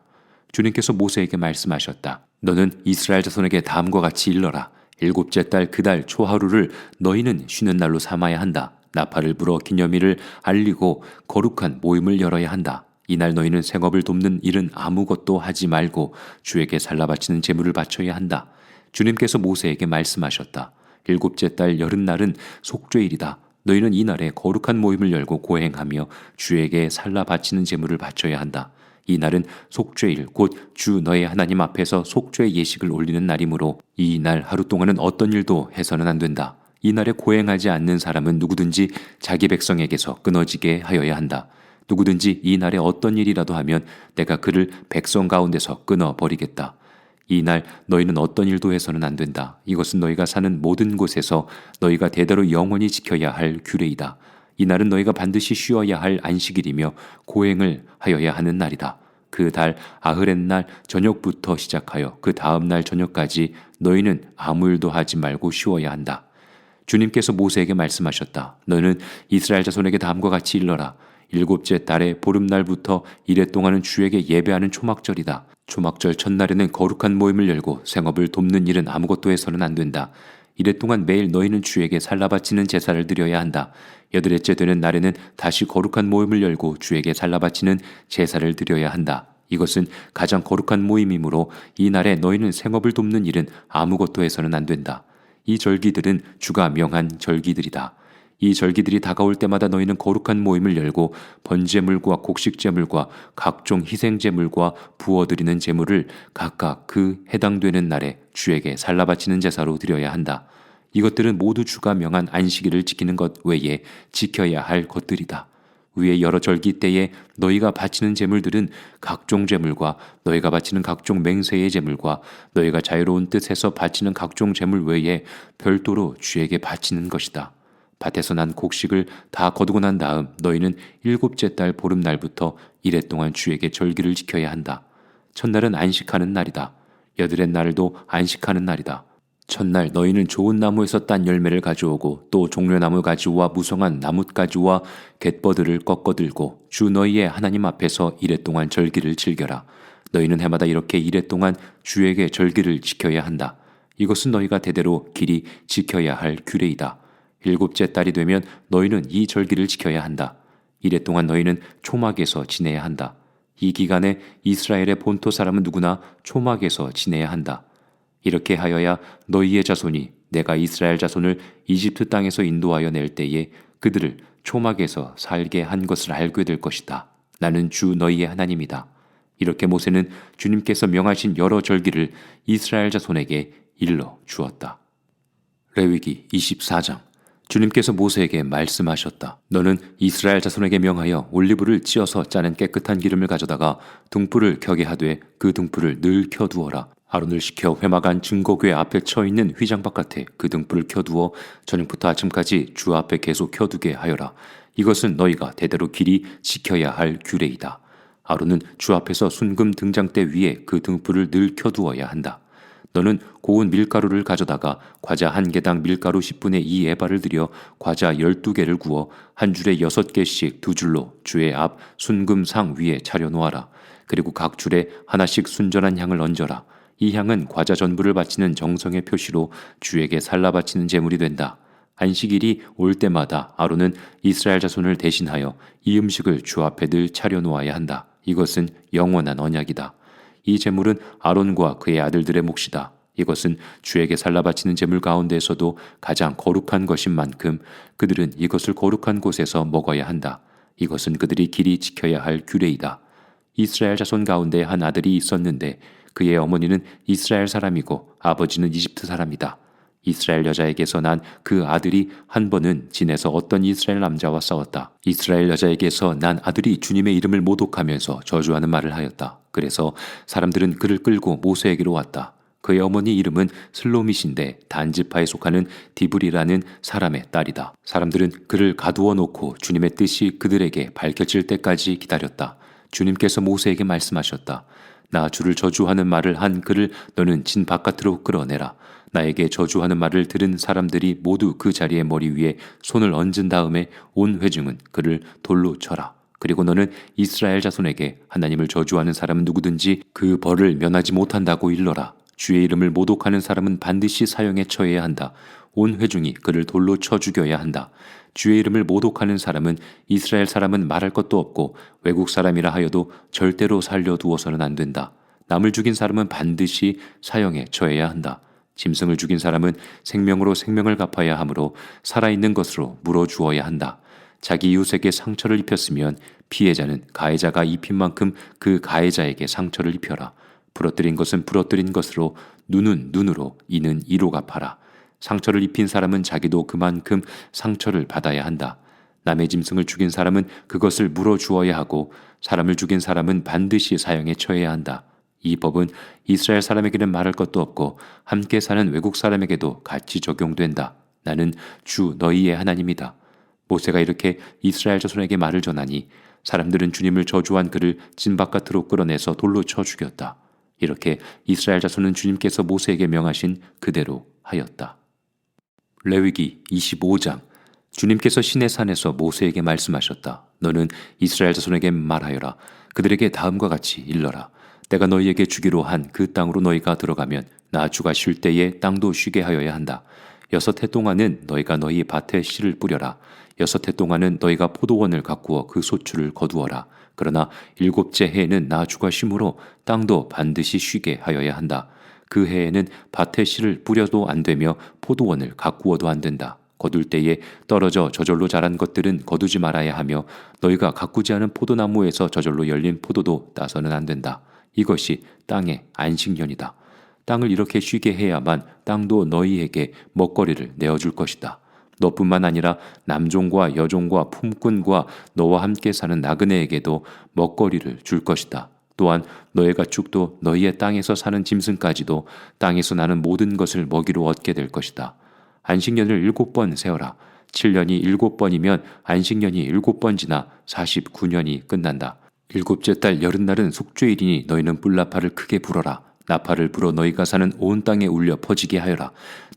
주님께서 모세에게 말씀하셨다. 너는 이스라엘 자손에게 다음과 같이 일러라. 7째 달 그 달 초하루를 너희는 쉬는 날로 삼아야 한다. 나팔을 불어 기념일을 알리고 거룩한 모임을 열어야 한다. 이날 너희는 생업을 돕는 일은 아무것도 하지 말고 주에게 살라바치는 제물을 바쳐야 한다. 주님께서 모세에게 말씀하셨다. 7째 달 여름날은 속죄일이다. 너희는 이날에 거룩한 모임을 열고 고행하며 주에게 살라바치는 제물을 바쳐야 한다. 이 날은 속죄일 곧 주 너의 하나님 앞에서 속죄 예식을 올리는 날이므로 이 날 하루 동안은 어떤 일도 해서는 안 된다. 이 날에 고행하지 않는 사람은 누구든지 자기 백성에게서 끊어지게 하여야 한다. 누구든지 이 날에 어떤 일이라도 하면 내가 그를 백성 가운데서 끊어버리겠다. 이 날 너희는 어떤 일도 해서는 안 된다. 이것은 너희가 사는 모든 곳에서 너희가 대대로 영원히 지켜야 할 규례이다. 이 날은 너희가 반드시 쉬어야 할 안식일이며 고행을 하여야 하는 날이다. 그 달 아흐렛날 저녁부터 시작하여 그 다음 날 저녁까지 너희는 아무 일도 하지 말고 쉬어야 한다. 주님께서 모세에게 말씀하셨다. 너는 이스라엘 자손에게 다음과 같이 일러라. 7째 달의 보름날부터 이래 동안은 주에게 예배하는 초막절이다. 초막절 첫날에는 거룩한 모임을 열고 생업을 돕는 일은 아무것도 해서는 안 된다. 이랫동안 매일 너희는 주에게 살라 바치는 제사를 드려야 한다. 여드렛째 되는 날에는 다시 거룩한 모임을 열고 주에게 살라 바치는 제사를 드려야 한다. 이것은 가장 거룩한 모임이므로 이 날에 너희는 생업을 돕는 일은 아무것도 해서는 안 된다. 이 절기들은 주가 명한 절기들이다. 이 절기들이 다가올 때마다 너희는 거룩한 모임을 열고 번제물과 곡식제물과 각종 희생제물과 부어드리는 제물을 각각 그 해당되는 날에 주에게 살라 바치는 제사로 드려야 한다. 이것들은 모두 주가 명한 안식일을 지키는 것 외에 지켜야 할 것들이다. 위에 여러 절기 때에 너희가 바치는 제물들은 각종 제물과 너희가 바치는 각종 맹세의 제물과 너희가 자유로운 뜻에서 바치는 각종 제물 외에 별도로 주에게 바치는 것이다. 밭에서 난 곡식을 다 거두고 난 다음 너희는 일곱째 달 보름날부터 이래 동안 주에게 절기를 지켜야 한다. 첫날은 안식하는 날이다. 여드렛 날도 안식하는 날이다. 첫날 너희는 좋은 나무에서 딴 열매를 가져오고 또 종려나무 가지와 무성한 나뭇가지와 갯버들을 꺾어 들고 주 너희의 하나님 앞에서 이래 동안 절기를 즐겨라. 너희는 해마다 이렇게 이래 동안 주에게 절기를 지켜야 한다. 이것은 너희가 대대로 길이 지켜야 할 규례이다. 일곱째 달이 되면 너희는 이 절기를 지켜야 한다. 이래 동안 너희는 초막에서 지내야 한다. 이 기간에 이스라엘의 본토 사람은 누구나 초막에서 지내야 한다. 이렇게 하여야 너희의 자손이 내가 이스라엘 자손을 이집트 땅에서 인도하여 낼 때에 그들을 초막에서 살게 한 것을 알게 될 것이다. 나는 주 너희의 하나님이다. 이렇게 모세는 주님께서 명하신 여러 절기를 이스라엘 자손에게 일러 주었다. 레위기 24장. 주님께서 모세에게 말씀하셨다. 너는 이스라엘 자손에게 명하여 올리브를 찧어서 짜는 깨끗한 기름을 가져다가 등불을 켜게 하되 그 등불을 늘 켜두어라. 아론을 시켜 회막안 증거궤 앞에 쳐 있는 휘장 바깥에 그 등불을 켜두어 저녁부터 아침까지 주 앞에 계속 켜두게 하여라. 이것은 너희가 대대로 길이 지켜야 할 규례이다. 아론은 주 앞에서 순금 등장대 위에 그 등불을 늘 켜두어야 한다. 너는 고운 밀가루를 가져다가 과자 한 개당 밀가루 10분의 2 에바를 들여 과자 12개를 구워 한 줄에 6개씩 두 줄로 주의 앞 순금상 위에 차려 놓아라. 그리고 각 줄에 하나씩 순전한 향을 얹어라. 이 향은 과자 전부를 바치는 정성의 표시로 주에게 살라 바치는 제물이 된다. 안식일이 올 때마다 아론은 이스라엘 자손을 대신하여 이 음식을 주 앞에 늘 차려 놓아야 한다. 이것은 영원한 언약이다. 이 제물은 아론과 그의 아들들의 몫이다. 이것은 주에게 살라 바치는 제물 가운데에서도 가장 거룩한 것인 만큼 그들은 이것을 거룩한 곳에서 먹어야 한다. 이것은 그들이 길이 지켜야 할 규례이다. 이스라엘 자손 가운데 한 아들이 있었는데 그의 어머니는 이스라엘 사람이고 아버지는 이집트 사람이다. 이스라엘 여자에게서 난 그 아들이 한 번은 진에서 어떤 이스라엘 남자와 싸웠다. 이스라엘 여자에게서 난 아들이 주님의 이름을 모독하면서 저주하는 말을 하였다. 그래서 사람들은 그를 끌고 모세에게로 왔다. 그의 어머니 이름은 슬로밋인데 단지파에 속하는 디브리라는 사람의 딸이다. 사람들은 그를 가두어 놓고 주님의 뜻이 그들에게 밝혀질 때까지 기다렸다. 주님께서 모세에게 말씀하셨다. 나 주를 저주하는 말을 한 그를 너는 진 바깥으로 끌어내라. 나에게 저주하는 말을 들은 사람들이 모두 그 자리의 머리 위에 손을 얹은 다음에 온 회중은 그를 돌로 쳐라. 그리고 너는 이스라엘 자손에게 하나님을 저주하는 사람은 누구든지 그 벌을 면하지 못한다고 일러라. 주의 이름을 모독하는 사람은 반드시 사형에 처해야 한다. 온 회중이 그를 돌로 쳐 죽여야 한다. 주의 이름을 모독하는 사람은 이스라엘 사람은 말할 것도 없고 외국 사람이라 하여도 절대로 살려두어서는 안 된다. 남을 죽인 사람은 반드시 사형에 처해야 한다. 짐승을 죽인 사람은 생명으로 생명을 갚아야 하므로 살아있는 것으로 물어주어야 한다. 자기 이웃에게 상처를 입혔으면 피해자는 가해자가 입힌 만큼 그 가해자에게 상처를 입혀라. 부러뜨린 것은 부러뜨린 것으로 눈은 눈으로 이는 이로 갚아라. 상처를 입힌 사람은 자기도 그만큼 상처를 받아야 한다. 남의 짐승을 죽인 사람은 그것을 물어주어야 하고 사람을 죽인 사람은 반드시 사형에 처해야 한다. 이 법은 이스라엘 사람에게는 말할 것도 없고 함께 사는 외국 사람에게도 같이 적용된다. 나는 주 너희의 하나님이다. 모세가 이렇게 이스라엘 자손에게 말을 전하니 사람들은 주님을 저주한 그를 진 바깥으로 끌어내서 돌로 쳐 죽였다. 이렇게 이스라엘 자손은 주님께서 모세에게 명하신 그대로 하였다. 레위기 25장. 주님께서 시내산에서 모세에게 말씀하셨다. 너는 이스라엘 자손에게 말하여라. 그들에게 다음과 같이 일러라. 내가 너희에게 주기로 한 그 땅으로 너희가 들어가면 나 주가 쉴 때에 땅도 쉬게 하여야 한다. 6 해 동안은 너희가 너희 밭에 씨를 뿌려라. 6 해 동안은 너희가 포도원을 가꾸어 그 소출을 거두어라. 그러나 7째 해에는 나 주가 쉼으로 땅도 반드시 쉬게 하여야 한다. 그 해에는 밭에 씨를 뿌려도 안 되며 포도원을 가꾸어도 안 된다. 거둘 때에 떨어져 저절로 자란 것들은 거두지 말아야 하며 너희가 가꾸지 않은 포도나무에서 저절로 열린 포도도 따서는 안 된다. 이것이 땅의 안식년이다. 땅을 이렇게 쉬게 해야만 땅도 너희에게 먹거리를 내어줄 것이다. 너뿐만 아니라 남종과 여종과 품꾼과 너와 함께 사는 나그네에게도 먹거리를 줄 것이다. 또한 너의 가축도 너희의 땅에서 사는 짐승까지도 땅에서 나는 모든 것을 먹이로 얻게 될 것이다. 안식년을 7번 세어라. 7년이 7번이면 안식년이 7번 지나 49년이 끝난다. 7째 달 여름날은 속죄일이니 너희는 뿔나파를 크게 불어라. 나팔을 불어 너희가 사는 온 땅에 울려 퍼지게 하여라.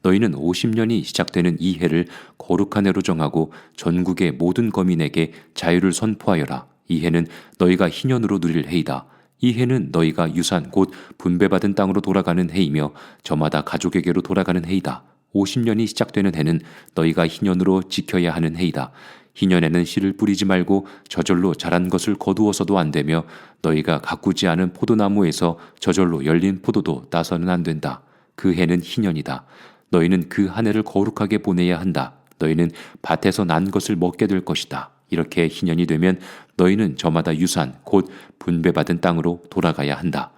너희는 50년이 시작되는 이 해를 거룩한 해로 정하고 전국의 모든 거민에게 자유를 선포하여라. 이 해는 너희가 희년으로 누릴 해이다. 이 해는 너희가 유산 곧 분배받은 땅으로 돌아가는 해이며 저마다 가족에게로 돌아가는 해이다. 50년이 시작되는 해는 너희가 희년으로 지켜야 하는 해이다. 희년에는 씨를 뿌리지 말고 저절로 자란 것을 거두어서도 안 되며 너희가 가꾸지 않은 포도나무에서 저절로 열린 포도도 따서는 안 된다. 그 해는 희년이다. 너희는 그 한 해를 거룩하게 보내야 한다. 너희는 밭에서 난 것을 먹게 될 것이다. 이렇게 희년이 되면 너희는 저마다 유산 곧 분배받은 땅으로 돌아가야 한다.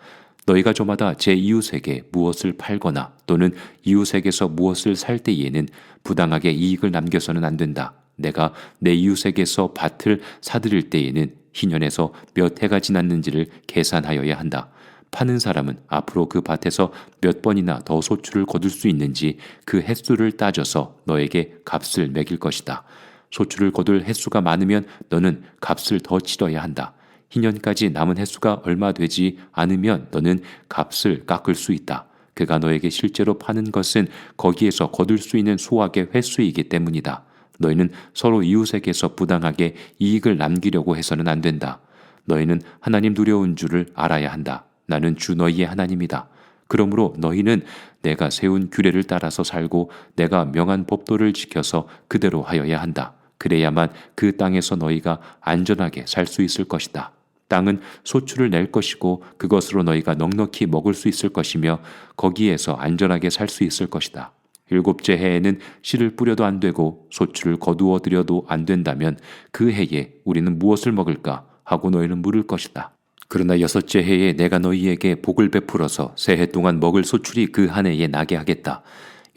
너희가 저마다 제 이웃에게 무엇을 팔거나 또는 이웃에게서 무엇을 살 때에는 부당하게 이익을 남겨서는 안 된다. 내가 내 이웃에게서 밭을 사들일 때에는 희년에서 몇 해가 지났는지를 계산하여야 한다. 파는 사람은 앞으로 그 밭에서 몇 번이나 더 소출을 거둘 수 있는지 그 횟수를 따져서 너에게 값을 매길 것이다. 소출을 거둘 횟수가 많으면 너는 값을 더 치러야 한다. 희년까지 남은 횟수가 얼마 되지 않으면 너는 값을 깎을 수 있다. 그가 너에게 실제로 파는 것은 거기에서 거둘 수 있는 소액의 횟수이기 때문이다. 너희는 서로 이웃에게서 부당하게 이익을 남기려고 해서는 안 된다. 너희는 하나님 두려운 줄을 알아야 한다. 나는 주 너희의 하나님이다. 그러므로 너희는 내가 세운 규례를 따라서 살고 내가 명한 법도를 지켜서 그대로 하여야 한다. 그래야만 그 땅에서 너희가 안전하게 살 수 있을 것이다. 땅은 소출을 낼 것이고 그것으로 너희가 넉넉히 먹을 수 있을 것이며 거기에서 안전하게 살 수 있을 것이다. 7째 해에는 씨를 뿌려도 안 되고 소출을 거두어 들여도 안 된다면 그 해에 우리는 무엇을 먹을까 하고 너희는 물을 것이다. 그러나 6째 해에 내가 너희에게 복을 베풀어서 새 해 동안 먹을 소출이 그 한 해에 나게 하겠다.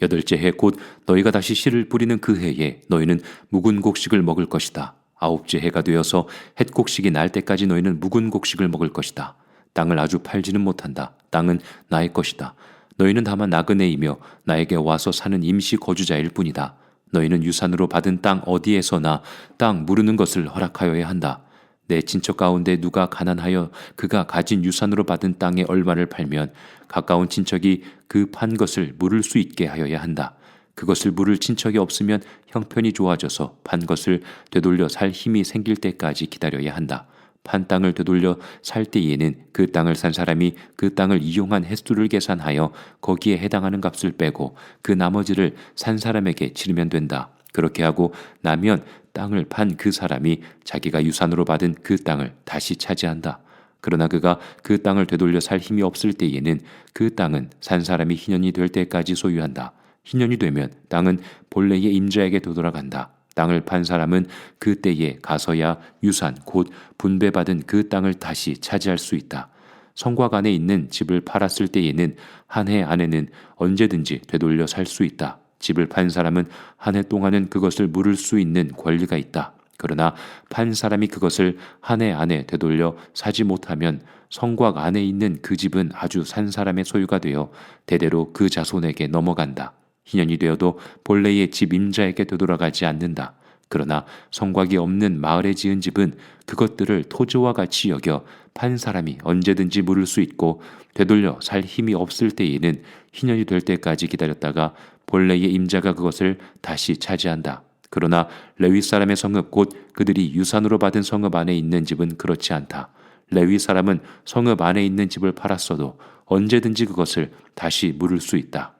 8째 해 곧 너희가 다시 씨를 뿌리는 그 해에 너희는 묵은 곡식을 먹을 것이다. 9째 해가 되어서 햇곡식이 날 때까지 너희는 묵은 곡식을 먹을 것이다. 땅을 아주 팔지는 못한다. 땅은 나의 것이다. 너희는 다만 나그네이며 나에게 와서 사는 임시 거주자일 뿐이다. 너희는 유산으로 받은 땅 어디에서나 땅 무르는 것을 허락하여야 한다. 내 친척 가운데 누가 가난하여 그가 가진 유산으로 받은 땅의 얼마를 팔면 가까운 친척이 그 판 것을 물을 수 있게 하여야 한다. 그것을 물을 친척이 없으면 형편이 좋아져서 판 것을 되돌려 살 힘이 생길 때까지 기다려야 한다. 판 땅을 되돌려 살 때에는 그 땅을 산 사람이 그 땅을 이용한 횟수를 계산하여 거기에 해당하는 값을 빼고 그 나머지를 산 사람에게 치르면 된다. 그렇게 하고 나면 땅을 판 그 사람이 자기가 유산으로 받은 그 땅을 다시 차지한다. 그러나 그가 그 땅을 되돌려 살 힘이 없을 때에는 그 땅은 산 사람이 희년이 될 때까지 소유한다. 희년이 되면 땅은 본래의 임자에게 되돌아간다. 땅을 판 사람은 그 때에 가서야 유산 곧 분배받은 그 땅을 다시 차지할 수 있다. 성곽 안에 있는 집을 팔았을 때에는 한 해 안에는 언제든지 되돌려 살 수 있다. 집을 판 사람은 한 해 동안은 그것을 물을 수 있는 권리가 있다. 그러나 판 사람이 그것을 한 해 안에 되돌려 사지 못하면 성곽 안에 있는 그 집은 아주 산 사람의 소유가 되어 대대로 그 자손에게 넘어간다. 희년이 되어도 본래의 집 임자에게 되돌아가지 않는다. 그러나 성곽이 없는 마을에 지은 집은 그것들을 토지와 같이 여겨 판 사람이 언제든지 물을 수 있고 되돌려 살 힘이 없을 때에는 희년이 될 때까지 기다렸다가 본래의 임자가 그것을 다시 차지한다. 그러나 레위 사람의 성읍 곧 그들이 유산으로 받은 성읍 안에 있는 집은 그렇지 않다. 레위 사람은 성읍 안에 있는 집을 팔았어도 언제든지 그것을 다시 물을 수 있다.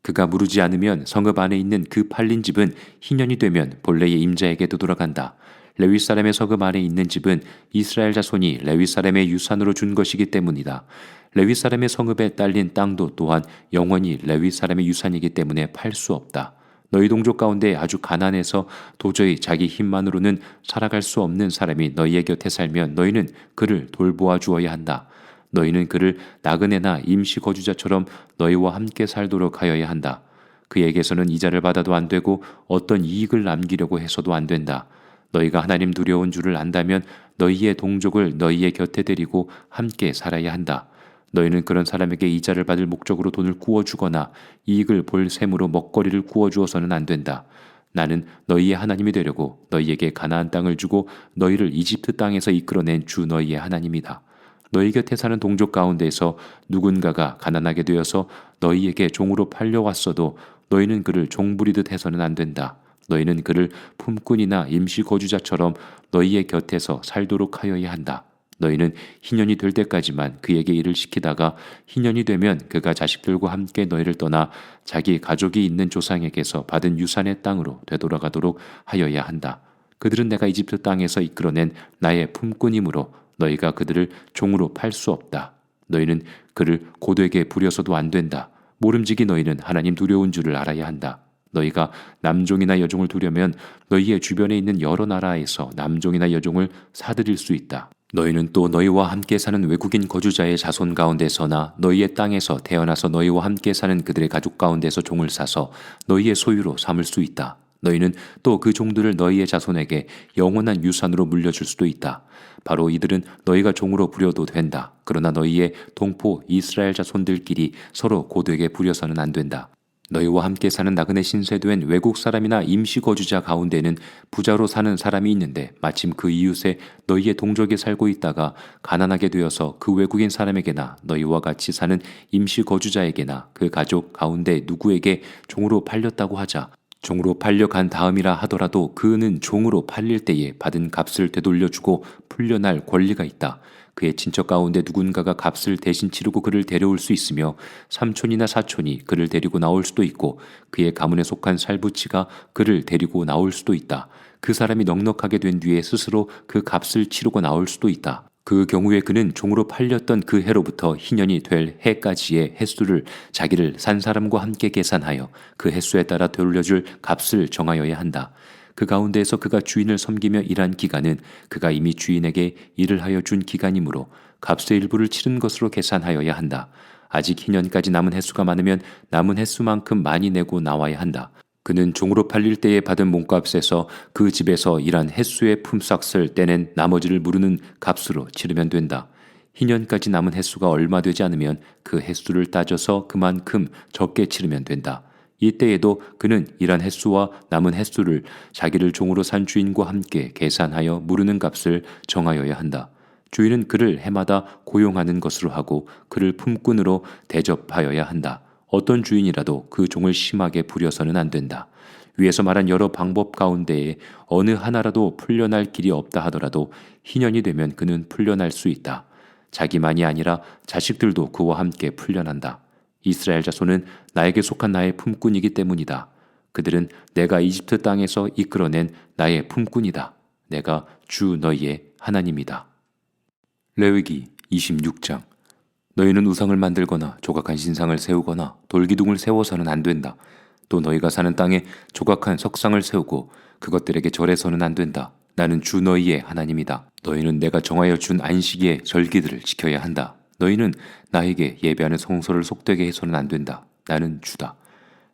그가 무르지 않으면 성읍 안에 있는 그 팔린 집은 희년이 되면 본래의 임자에게도 돌아간다. 레위 사람의 성읍 안에 있는 집은 이스라엘 자손이 레위 사람의 유산으로 준 것이기 때문이다. 레위 사람의 성읍에 딸린 땅도 또한 영원히 레위 사람의 유산이기 때문에 팔 수 없다. 너희 동족 가운데 아주 가난해서 도저히 자기 힘만으로는 살아갈 수 없는 사람이 너희의 곁에 살면 너희는 그를 돌보아 주어야 한다. 너희는 그를 나그네나 임시 거주자처럼 너희와 함께 살도록 하여야 한다. 그에게서는 이자를 받아도 안 되고 어떤 이익을 남기려고 해서도 안 된다. 너희가 하나님 두려운 줄을 안다면 너희의 동족을 너희의 곁에 데리고 함께 살아야 한다. 너희는 그런 사람에게 이자를 받을 목적으로 돈을 구워주거나 이익을 볼 셈으로 먹거리를 구워주어서는 안 된다. 나는 너희의 하나님이 되려고 너희에게 가나안 땅을 주고 너희를 이집트 땅에서 이끌어낸 주 너희의 하나님이다. 너희 곁에 사는 동족 가운데에서 누군가가 가난하게 되어서 너희에게 종으로 팔려왔어도 너희는 그를 종부리듯 해서는 안 된다. 너희는 그를 품꾼이나 임시 거주자처럼 너희의 곁에서 살도록 하여야 한다. 너희는 희년이 될 때까지만 그에게 일을 시키다가 희년이 되면 그가 자식들과 함께 너희를 떠나 자기 가족이 있는 조상에게서 받은 유산의 땅으로 되돌아가도록 하여야 한다. 그들은 내가 이집트 땅에서 이끌어낸 나의 품꾼이므로 너희가 그들을 종으로 팔 수 없다. 너희는 그를 고되게 부려서도 안 된다. 모름지기 너희는 하나님 두려운 줄을 알아야 한다. 너희가 남종이나 여종을 두려면 너희의 주변에 있는 여러 나라에서 남종이나 여종을 사들일 수 있다. 너희는 또 너희와 함께 사는 외국인 거주자의 자손 가운데서나 너희의 땅에서 태어나서 너희와 함께 사는 그들의 가족 가운데서 종을 사서 너희의 소유로 삼을 수 있다. 너희는 또 그 종들을 너희의 자손에게 영원한 유산으로 물려줄 수도 있다. 바로 이들은 너희가 종으로 부려도 된다. 그러나 너희의 동포 이스라엘 자손들끼리 서로 고되게 부려서는 안 된다. 너희와 함께 사는 나그네 신세된 외국 사람이나 임시 거주자 가운데는 부자로 사는 사람이 있는데 마침 그 이웃에 너희의 동족이 살고 있다가 가난하게 되어서 그 외국인 사람에게나 너희와 같이 사는 임시 거주자에게나 그 가족 가운데 누구에게 종으로 팔렸다고 하자. 종으로 팔려간 다음이라 하더라도 그는 종으로 팔릴 때에 받은 값을 되돌려주고 풀려날 권리가 있다. 그의 친척 가운데 누군가가 값을 대신 치르고 그를 데려올 수 있으며 삼촌이나 사촌이 그를 데리고 나올 수도 있고 그의 가문에 속한 살부치가 그를 데리고 나올 수도 있다. 그 사람이 넉넉하게 된 뒤에 스스로 그 값을 치르고 나올 수도 있다. 그 경우에 그는 종으로 팔렸던 그 해로부터 희년이 될 해까지의 횟수를 자기를 산 사람과 함께 계산하여 그 횟수에 따라 돌려줄 값을 정하여야 한다. 그 가운데에서 그가 주인을 섬기며 일한 기간은 그가 이미 주인에게 일을 하여 준 기간이므로 값의 일부를 치른 것으로 계산하여야 한다. 아직 희년까지 남은 횟수가 많으면 남은 횟수만큼 많이 내고 나와야 한다. 그는 종으로 팔릴 때에 받은 몸값에서 그 집에서 일한 횟수의 품삯을 떼낸 나머지를 무르는 값으로 치르면 된다. 희년까지 남은 횟수가 얼마 되지 않으면 그 횟수를 따져서 그만큼 적게 치르면 된다. 이때에도 그는 일한 횟수와 남은 횟수를 자기를 종으로 산 주인과 함께 계산하여 무르는 값을 정하여야 한다. 주인은 그를 해마다 고용하는 것으로 하고 그를 품꾼으로 대접하여야 한다. 어떤 주인이라도 그 종을 심하게 부려서는 안 된다. 위에서 말한 여러 방법 가운데에 어느 하나라도 풀려날 길이 없다 하더라도 희년이 되면 그는 풀려날 수 있다. 자기만이 아니라 자식들도 그와 함께 풀려난다. 이스라엘 자손은 나에게 속한 나의 품꾼이기 때문이다. 그들은 내가 이집트 땅에서 이끌어낸 나의 품꾼이다. 내가 주 너희의 하나님이다. 레위기 26장. 너희는 우상을 만들거나 조각한 신상을 세우거나 돌기둥을 세워서는 안 된다. 또 너희가 사는 땅에 조각한 석상을 세우고 그것들에게 절해서는 안 된다. 나는 주 너희의 하나님이다. 너희는 내가 정하여 준 안식의 절기들을 지켜야 한다. 너희는 나에게 예배하는 성소를 속되게 해서는 안 된다. 나는 주다.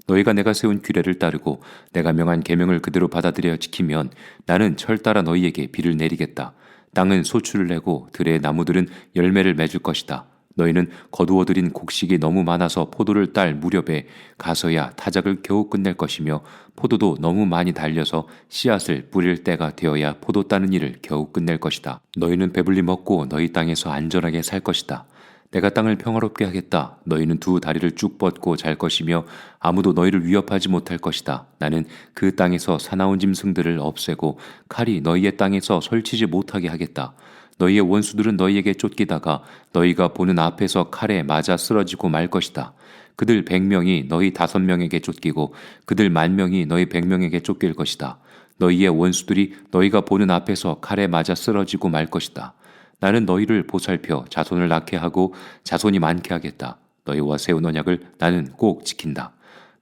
너희가 내가 세운 규례를 따르고 내가 명한 계명을 그대로 받아들여 지키면 나는 철 따라 너희에게 비를 내리겠다. 땅은 소출을 내고 들의 나무들은 열매를 맺을 것이다. 너희는 거두어들인 곡식이 너무 많아서 포도를 딸 무렵에 가서야 타작을 겨우 끝낼 것이며 포도도 너무 많이 달려서 씨앗을 뿌릴 때가 되어야 포도 따는 일을 겨우 끝낼 것이다. 너희는 배불리 먹고 너희 땅에서 안전하게 살 것이다. 내가 땅을 평화롭게 하겠다. 너희는 두 다리를 쭉 뻗고 잘 것이며 아무도 너희를 위협하지 못할 것이다. 나는 그 땅에서 사나운 짐승들을 없애고 칼이 너희의 땅에서 설치지 못하게 하겠다. 너희의 원수들은 너희에게 쫓기다가 너희가 보는 앞에서 칼에 맞아 쓰러지고 말 것이다. 그들 100명이 너희 5명에게 쫓기고 그들 10,000명이 너희 100명에게 쫓길 것이다. 너희의 원수들이 너희가 보는 앞에서 칼에 맞아 쓰러지고 말 것이다. 나는 너희를 보살펴 자손을 낳게 하고 자손이 많게 하겠다. 너희와 세운 언약을 나는 꼭 지킨다.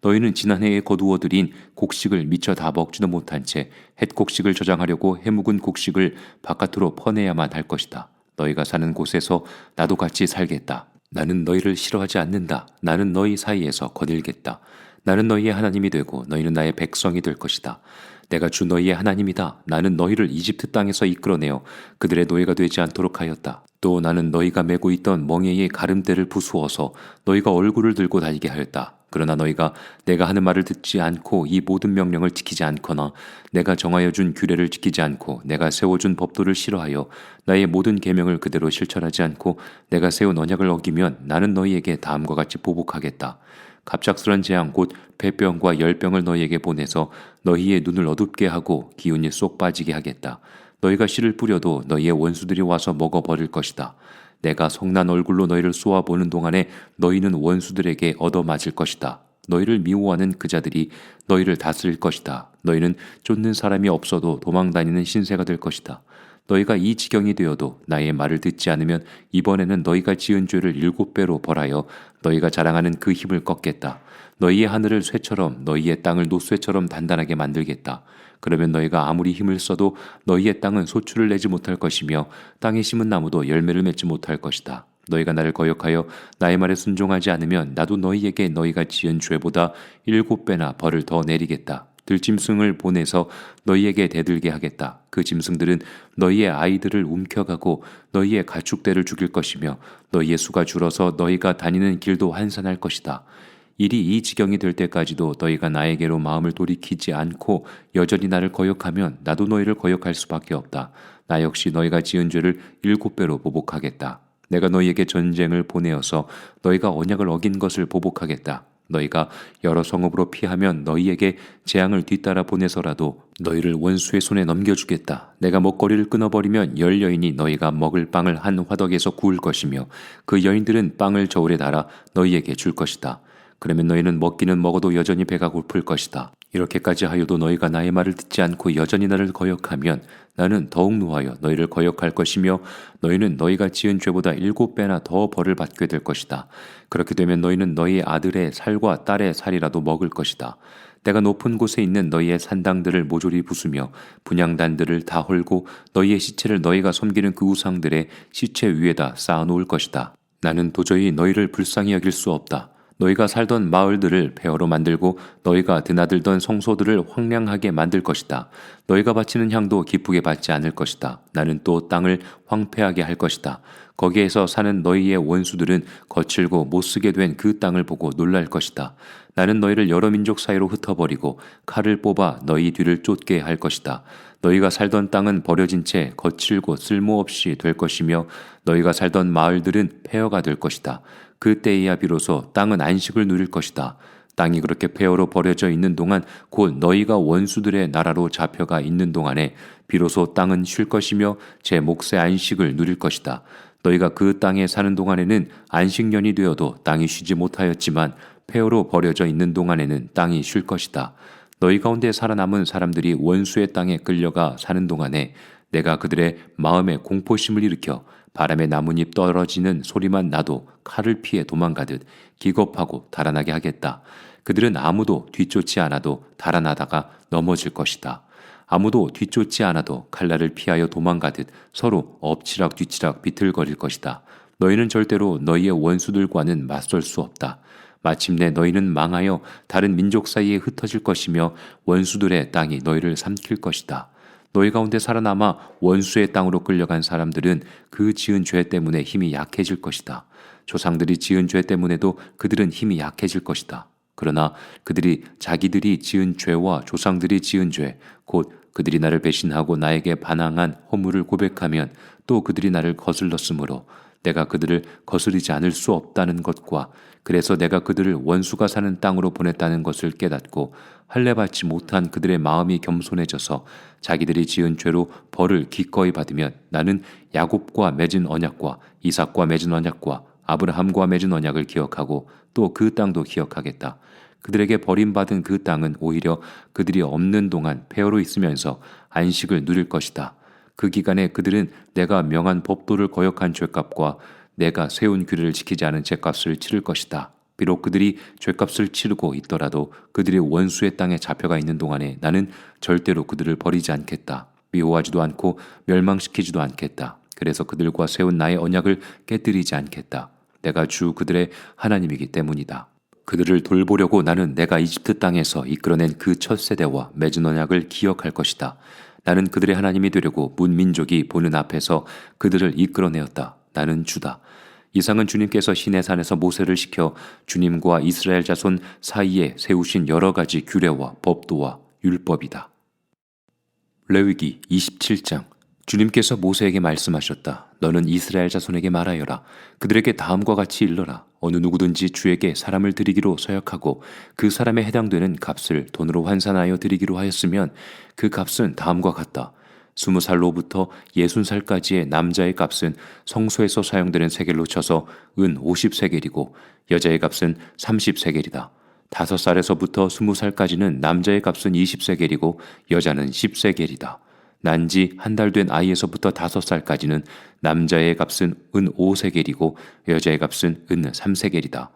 너희는 지난해에 거두어들인 곡식을 미처 다 먹지도 못한 채 햇곡식을 저장하려고 해묵은 곡식을 바깥으로 퍼내야만 할 것이다. 너희가 사는 곳에서 나도 같이 살겠다. 나는 너희를 싫어하지 않는다. 나는 너희 사이에서 거닐겠다. 나는 너희의 하나님이 되고 너희는 나의 백성이 될 것이다. 내가 주 너희의 하나님이다. 나는 너희를 이집트 땅에서 이끌어내어 그들의 노예가 되지 않도록 하였다. 또 나는 너희가 메고 있던 멍에의 가름대를 부수어서 너희가 얼굴을 들고 다니게 하였다. 그러나 너희가 내가 하는 말을 듣지 않고 이 모든 명령을 지키지 않거나 내가 정하여 준 규례를 지키지 않고 내가 세워준 법도를 싫어하여 나의 모든 계명을 그대로 실천하지 않고 내가 세운 언약을 어기면 나는 너희에게 다음과 같이 보복하겠다. 갑작스런 재앙 곧 폐병과 열병을 너희에게 보내서 너희의 눈을 어둡게 하고 기운이 쏙 빠지게 하겠다. 너희가 씨를 뿌려도 너희의 원수들이 와서 먹어버릴 것이다. 내가 성난 얼굴로 너희를 쏘아보는 동안에 너희는 원수들에게 얻어맞을 것이다. 너희를 미워하는 그 자들이 너희를 다스릴 것이다. 너희는 쫓는 사람이 없어도 도망다니는 신세가 될 것이다. 너희가 이 지경이 되어도 나의 말을 듣지 않으면 이번에는 너희가 지은 죄를 7배로 벌하여 너희가 자랑하는 그 힘을 꺾겠다. 너희의 하늘을 쇠처럼 너희의 땅을 노쇠처럼 단단하게 만들겠다. 그러면 너희가 아무리 힘을 써도 너희의 땅은 소출을 내지 못할 것이며 땅에 심은 나무도 열매를 맺지 못할 것이다. 너희가 나를 거역하여 나의 말에 순종하지 않으면 나도 너희에게 너희가 지은 죄보다 7배나 벌을 더 내리겠다. 들짐승을 보내서 너희에게 대들게 하겠다. 그 짐승들은 너희의 아이들을 움켜가고 너희의 가축대를 죽일 것이며 너희의 수가 줄어서 너희가 다니는 길도 한산할 것이다. 일이 이 지경이 될 때까지도 너희가 나에게로 마음을 돌이키지 않고 여전히 나를 거역하면 나도 너희를 거역할 수밖에 없다. 나 역시 너희가 지은 죄를 7배로 보복하겠다. 내가 너희에게 전쟁을 보내어서 너희가 언약을 어긴 것을 보복하겠다. 너희가 여러 성읍으로 피하면 너희에게 재앙을 뒤따라 보내서라도 너희를 원수의 손에 넘겨주겠다. 내가 먹거리를 끊어버리면 10여인이 너희가 먹을 빵을 한 화덕에서 구울 것이며 그 여인들은 빵을 저울에 달아 너희에게 줄 것이다. 그러면 너희는 먹기는 먹어도 여전히 배가 고플 것이다. 이렇게까지 하여도 너희가 나의 말을 듣지 않고 여전히 나를 거역하면 나는 더욱 노하여 너희를 거역할 것이며 너희는 너희가 지은 죄보다 7배나 더 벌을 받게 될 것이다. 그렇게 되면 너희는 너희 아들의 살과 딸의 살이라도 먹을 것이다. 내가 높은 곳에 있는 너희의 산당들을 모조리 부수며 분향단들을 다 헐고 너희의 시체를 너희가 섬기는 그 우상들의 시체 위에다 쌓아놓을 것이다. 나는 도저히 너희를 불쌍히 여길 수 없다. 너희가 살던 마을들을 폐허로 만들고 너희가 드나들던 성소들을 황량하게 만들 것이다. 너희가 바치는 향도 기쁘게 받지 않을 것이다. 나는 또 땅을 황폐하게 할 것이다. 거기에서 사는 너희의 원수들은 거칠고 못쓰게 된 그 땅을 보고 놀랄 것이다. 나는 너희를 여러 민족 사이로 흩어버리고 칼을 뽑아 너희 뒤를 쫓게 할 것이다. 너희가 살던 땅은 버려진 채 거칠고 쓸모없이 될 것이며 너희가 살던 마을들은 폐허가 될 것이다. 그때에야 비로소 땅은 안식을 누릴 것이다. 땅이 그렇게 폐허로 버려져 있는 동안 곧 너희가 원수들의 나라로 잡혀가 있는 동안에 비로소 땅은 쉴 것이며 제 몫의 안식을 누릴 것이다. 너희가 그 땅에 사는 동안에는 안식년이 되어도 땅이 쉬지 못하였지만 폐허로 버려져 있는 동안에는 땅이 쉴 것이다. 너희 가운데 살아남은 사람들이 원수의 땅에 끌려가 사는 동안에 내가 그들의 마음에 공포심을 일으켜 바람에 나뭇잎 떨어지는 소리만 나도 칼을 피해 도망가듯 기겁하고 달아나게 하겠다. 그들은 아무도 뒤쫓지 않아도 달아나다가 넘어질 것이다. 아무도 뒤쫓지 않아도 칼날을 피하여 도망가듯 서로 엎치락 뒤치락 비틀거릴 것이다. 너희는 절대로 너희의 원수들과는 맞설 수 없다. 마침내 너희는 망하여 다른 민족 사이에 흩어질 것이며 원수들의 땅이 너희를 삼킬 것이다. 너희 가운데 살아남아 원수의 땅으로 끌려간 사람들은 그 지은 죄 때문에 힘이 약해질 것이다. 조상들이 지은 죄 때문에도 그들은 힘이 약해질 것이다. 그러나 그들이 자기들이 지은 죄와 조상들이 지은 죄, 곧 그들이 나를 배신하고 나에게 반항한 허물을 고백하면 또 그들이 나를 거슬렀으므로 내가 그들을 거스르지 않을 수 없다는 것과 그래서 내가 그들을 원수가 사는 땅으로 보냈다는 것을 깨닫고 할례받지 못한 그들의 마음이 겸손해져서 자기들이 지은 죄로 벌을 기꺼이 받으면 나는 야곱과 맺은 언약과 이삭과 맺은 언약과 아브라함과 맺은 언약을 기억하고 또 그 땅도 기억하겠다. 그들에게 버림받은 그 땅은 오히려 그들이 없는 동안 폐허로 있으면서 안식을 누릴 것이다. 그 기간에 그들은 내가 명한 법도를 거역한 죄값과 내가 세운 규례를 지키지 않은 죄값을 치를 것이다. 비록 그들이 죄값을 치르고 있더라도 그들이 원수의 땅에 잡혀가 있는 동안에 나는 절대로 그들을 버리지 않겠다. 미워하지도 않고 멸망시키지도 않겠다. 그래서 그들과 세운 나의 언약을 깨뜨리지 않겠다. 내가 주 그들의 하나님이기 때문이다. 그들을 돌보려고 나는 내가 이집트 땅에서 이끌어낸 그 첫 세대와 맺은 언약을 기억할 것이다. 나는 그들의 하나님이 되려고 문민족이 보는 앞에서 그들을 이끌어내었다. 나는 주다. 이상은 주님께서 시내산에서 모세를 시켜 주님과 이스라엘 자손 사이에 세우신 여러 가지 규례와 법도와 율법이다. 레위기 27장. 주님께서 모세에게 말씀하셨다. 너는 이스라엘 자손에게 말하여라. 그들에게 다음과 같이 일러라. 어느 누구든지 주에게 사람을 드리기로 서약하고 그 사람에 해당되는 값을 돈으로 환산하여 드리기로 하였으면 그 값은 다음과 같다. 20살로부터 60살까지의 남자의 값은 성소에서 사용되는 세겔로 쳐서 은 50세겔이고 여자의 값은 30세겔이다. 5살에서부터 20살까지는 남자의 값은 20세겔이고 여자는 10세겔이다. 난지 한 달 된 아이에서부터 5살까지는 남자의 값은 은 5세겔이고 여자의 값은 은 3세겔이다.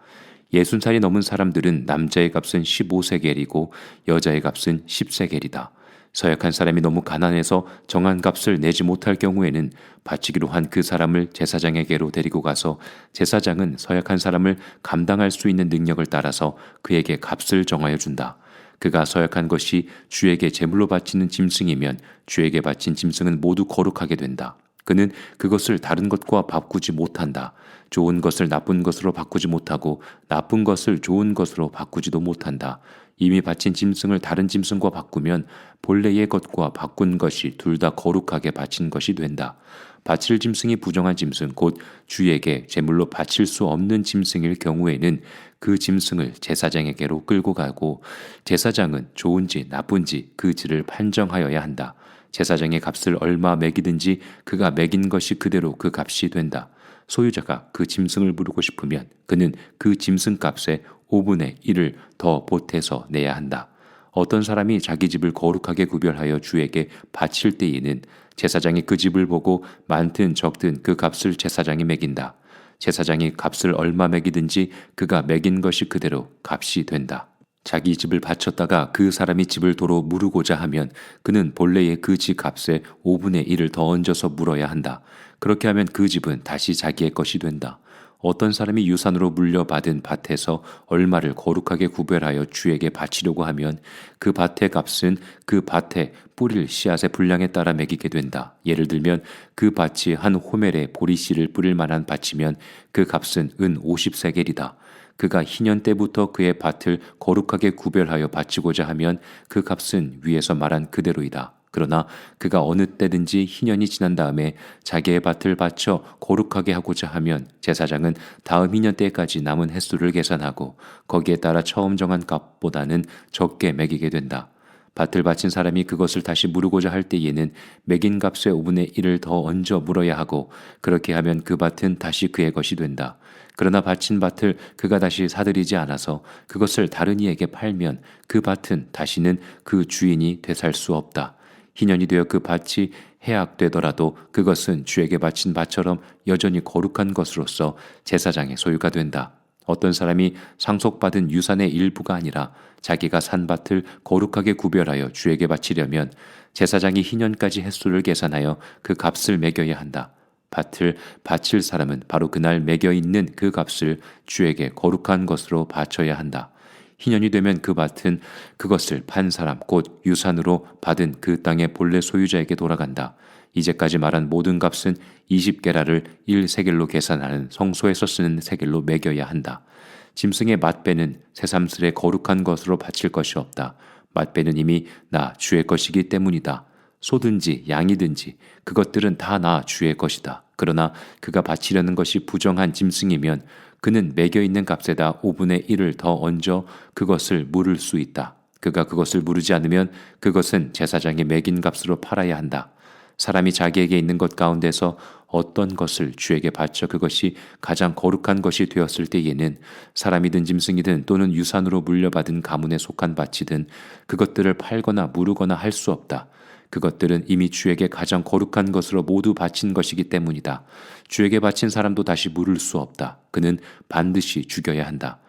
60살이 넘은 사람들은 남자의 값은 15세겔이고 여자의 값은 10세겔이다. 서약한 사람이 너무 가난해서 정한 값을 내지 못할 경우에는 바치기로 한 그 사람을 제사장에게로 데리고 가서 제사장은 서약한 사람을 감당할 수 있는 능력을 따라서 그에게 값을 정하여 준다. 그가 서약한 것이 주에게 제물로 바치는 짐승이면 주에게 바친 짐승은 모두 거룩하게 된다. 그는 그것을 다른 것과 바꾸지 못한다. 좋은 것을 나쁜 것으로 바꾸지 못하고 나쁜 것을 좋은 것으로 바꾸지도 못한다. 이미 바친 짐승을 다른 짐승과 바꾸면 본래의 것과 바꾼 것이 둘 다 거룩하게 바친 것이 된다. 바칠 짐승이 부정한 짐승 곧 주에게 제물로 바칠 수 없는 짐승일 경우에는 그 짐승을 제사장에게로 끌고 가고 제사장은 좋은지 나쁜지 그 질을 판정하여야 한다. 제사장의 값을 얼마 매기든지 그가 매긴 것이 그대로 그 값이 된다. 소유자가 그 짐승을 부르고 싶으면 그는 그 짐승 값의 5분의 1을 더 보태서 내야 한다. 어떤 사람이 자기 집을 거룩하게 구별하여 주에게 바칠 때에는 제사장이 그 집을 보고 많든 적든 그 값을 제사장이 매긴다. 제사장이 값을 얼마 매기든지 그가 매긴 것이 그대로 값이 된다. 자기 집을 바쳤다가 그 사람이 집을 도로 무르고자 하면 그는 본래의 그 집 값의 5분의 1을 더 얹어서 물어야 한다. 그렇게 하면 그 집은 다시 자기의 것이 된다. 어떤 사람이 유산으로 물려받은 밭에서 얼마를 거룩하게 구별하여 주에게 바치려고 하면 그 밭의 값은 그 밭에 뿌릴 씨앗의 분량에 따라 매기게 된다. 예를 들면 그 밭이 한 호멜의 보리씨를 뿌릴 만한 밭이면 그 값은 은 50세겔이다. 그가 희년 때부터 그의 밭을 거룩하게 구별하여 바치고자 하면 그 값은 위에서 말한 그대로이다. 그러나 그가 어느 때든지 희년이 지난 다음에 자기의 밭을 바쳐 거룩하게 하고자 하면 제사장은 다음 희년 때까지 남은 횟수를 계산하고 거기에 따라 처음 정한 값보다는 적게 매기게 된다. 밭을 바친 사람이 그것을 다시 무르고자 할 때에는 매긴 값의 5분의 1을 더 얹어 물어야 하고 그렇게 하면 그 밭은 다시 그의 것이 된다. 그러나 바친 밭을 그가 다시 사들이지 않아서 그것을 다른 이에게 팔면 그 밭은 다시는 그 주인이 되살 수 없다. 희년이 되어 그 밭이 해악되더라도 그것은 주에게 바친 밭처럼 여전히 거룩한 것으로서 제사장의 소유가 된다. 어떤 사람이 상속받은 유산의 일부가 아니라 자기가 산 밭을 거룩하게 구별하여 주에게 바치려면 제사장이 희년까지 횟수를 계산하여 그 값을 매겨야 한다. 밭을 바칠 사람은 바로 그날 매겨 있는 그 값을 주에게 거룩한 것으로 바쳐야 한다. 희년이 되면 그 밭은 그것을 판 사람 곧 유산으로 받은 그 땅의 본래 소유자에게 돌아간다. 이제까지 말한 모든 값은 20게라를 1세겔로 계산하는 성소에서 쓰는 세겔로 매겨야 한다. 짐승의 맛배는 새삼스레 거룩한 것으로 바칠 것이 없다. 맛배는 이미 나 주의 것이기 때문이다. 소든지 양이든지 그것들은 다 나 주의 것이다. 그러나 그가 바치려는 것이 부정한 짐승이면 그는 매겨있는 값에다 5분의 1을 더 얹어 그것을 물을 수 있다. 그가 그것을 무르지 않으면 그것은 제사장이 매긴 값으로 팔아야 한다. 사람이 자기에게 있는 것 가운데서 어떤 것을 주에게 바쳐 그것이 가장 거룩한 것이 되었을 때에는 사람이든 짐승이든 또는 유산으로 물려받은 가문에 속한 밭이든 그것들을 팔거나 무르거나 할 수 없다. 그것들은 이미 주에게 가장 거룩한 것으로 모두 바친 것이기 때문이다. 주에게 바친 사람도 다시 물을 수 없다. 그는 반드시 죽여야 한다.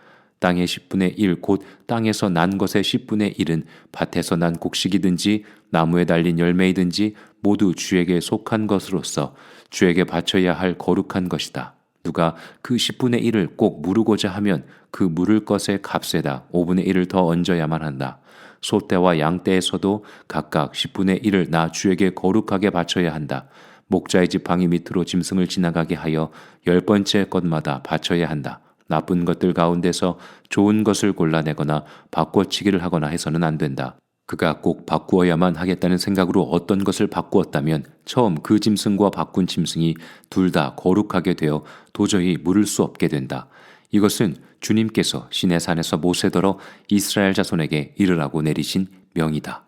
땅의 10분의 1, 곧 땅에서 난 것의 10분의 1은 밭에서 난 곡식이든지 나무에 달린 열매이든지 모두 주에게 속한 것으로서 주에게 바쳐야 할 거룩한 것이다. 누가 그 10분의 1을 꼭 무르고자 하면 그 무를 것의 값에다 5분의 1을 더 얹어야만 한다. 소떼와 양떼에서도 각각 10분의 1을 나 주에게 거룩하게 바쳐야 한다. 목자의 지팡이 밑으로 짐승을 지나가게 하여 10번째 것마다 바쳐야 한다. 나쁜 것들 가운데서 좋은 것을 골라내거나 바꿔치기를 하거나 해서는 안 된다. 그가 꼭 바꾸어야만 하겠다는 생각으로 어떤 것을 바꾸었다면 처음 그 짐승과 바꾼 짐승이 둘 다 거룩하게 되어 도저히 물을 수 없게 된다. 이것은 주님께서 시내산에서 모세더러 이스라엘 자손에게 이르라고 내리신 명이다.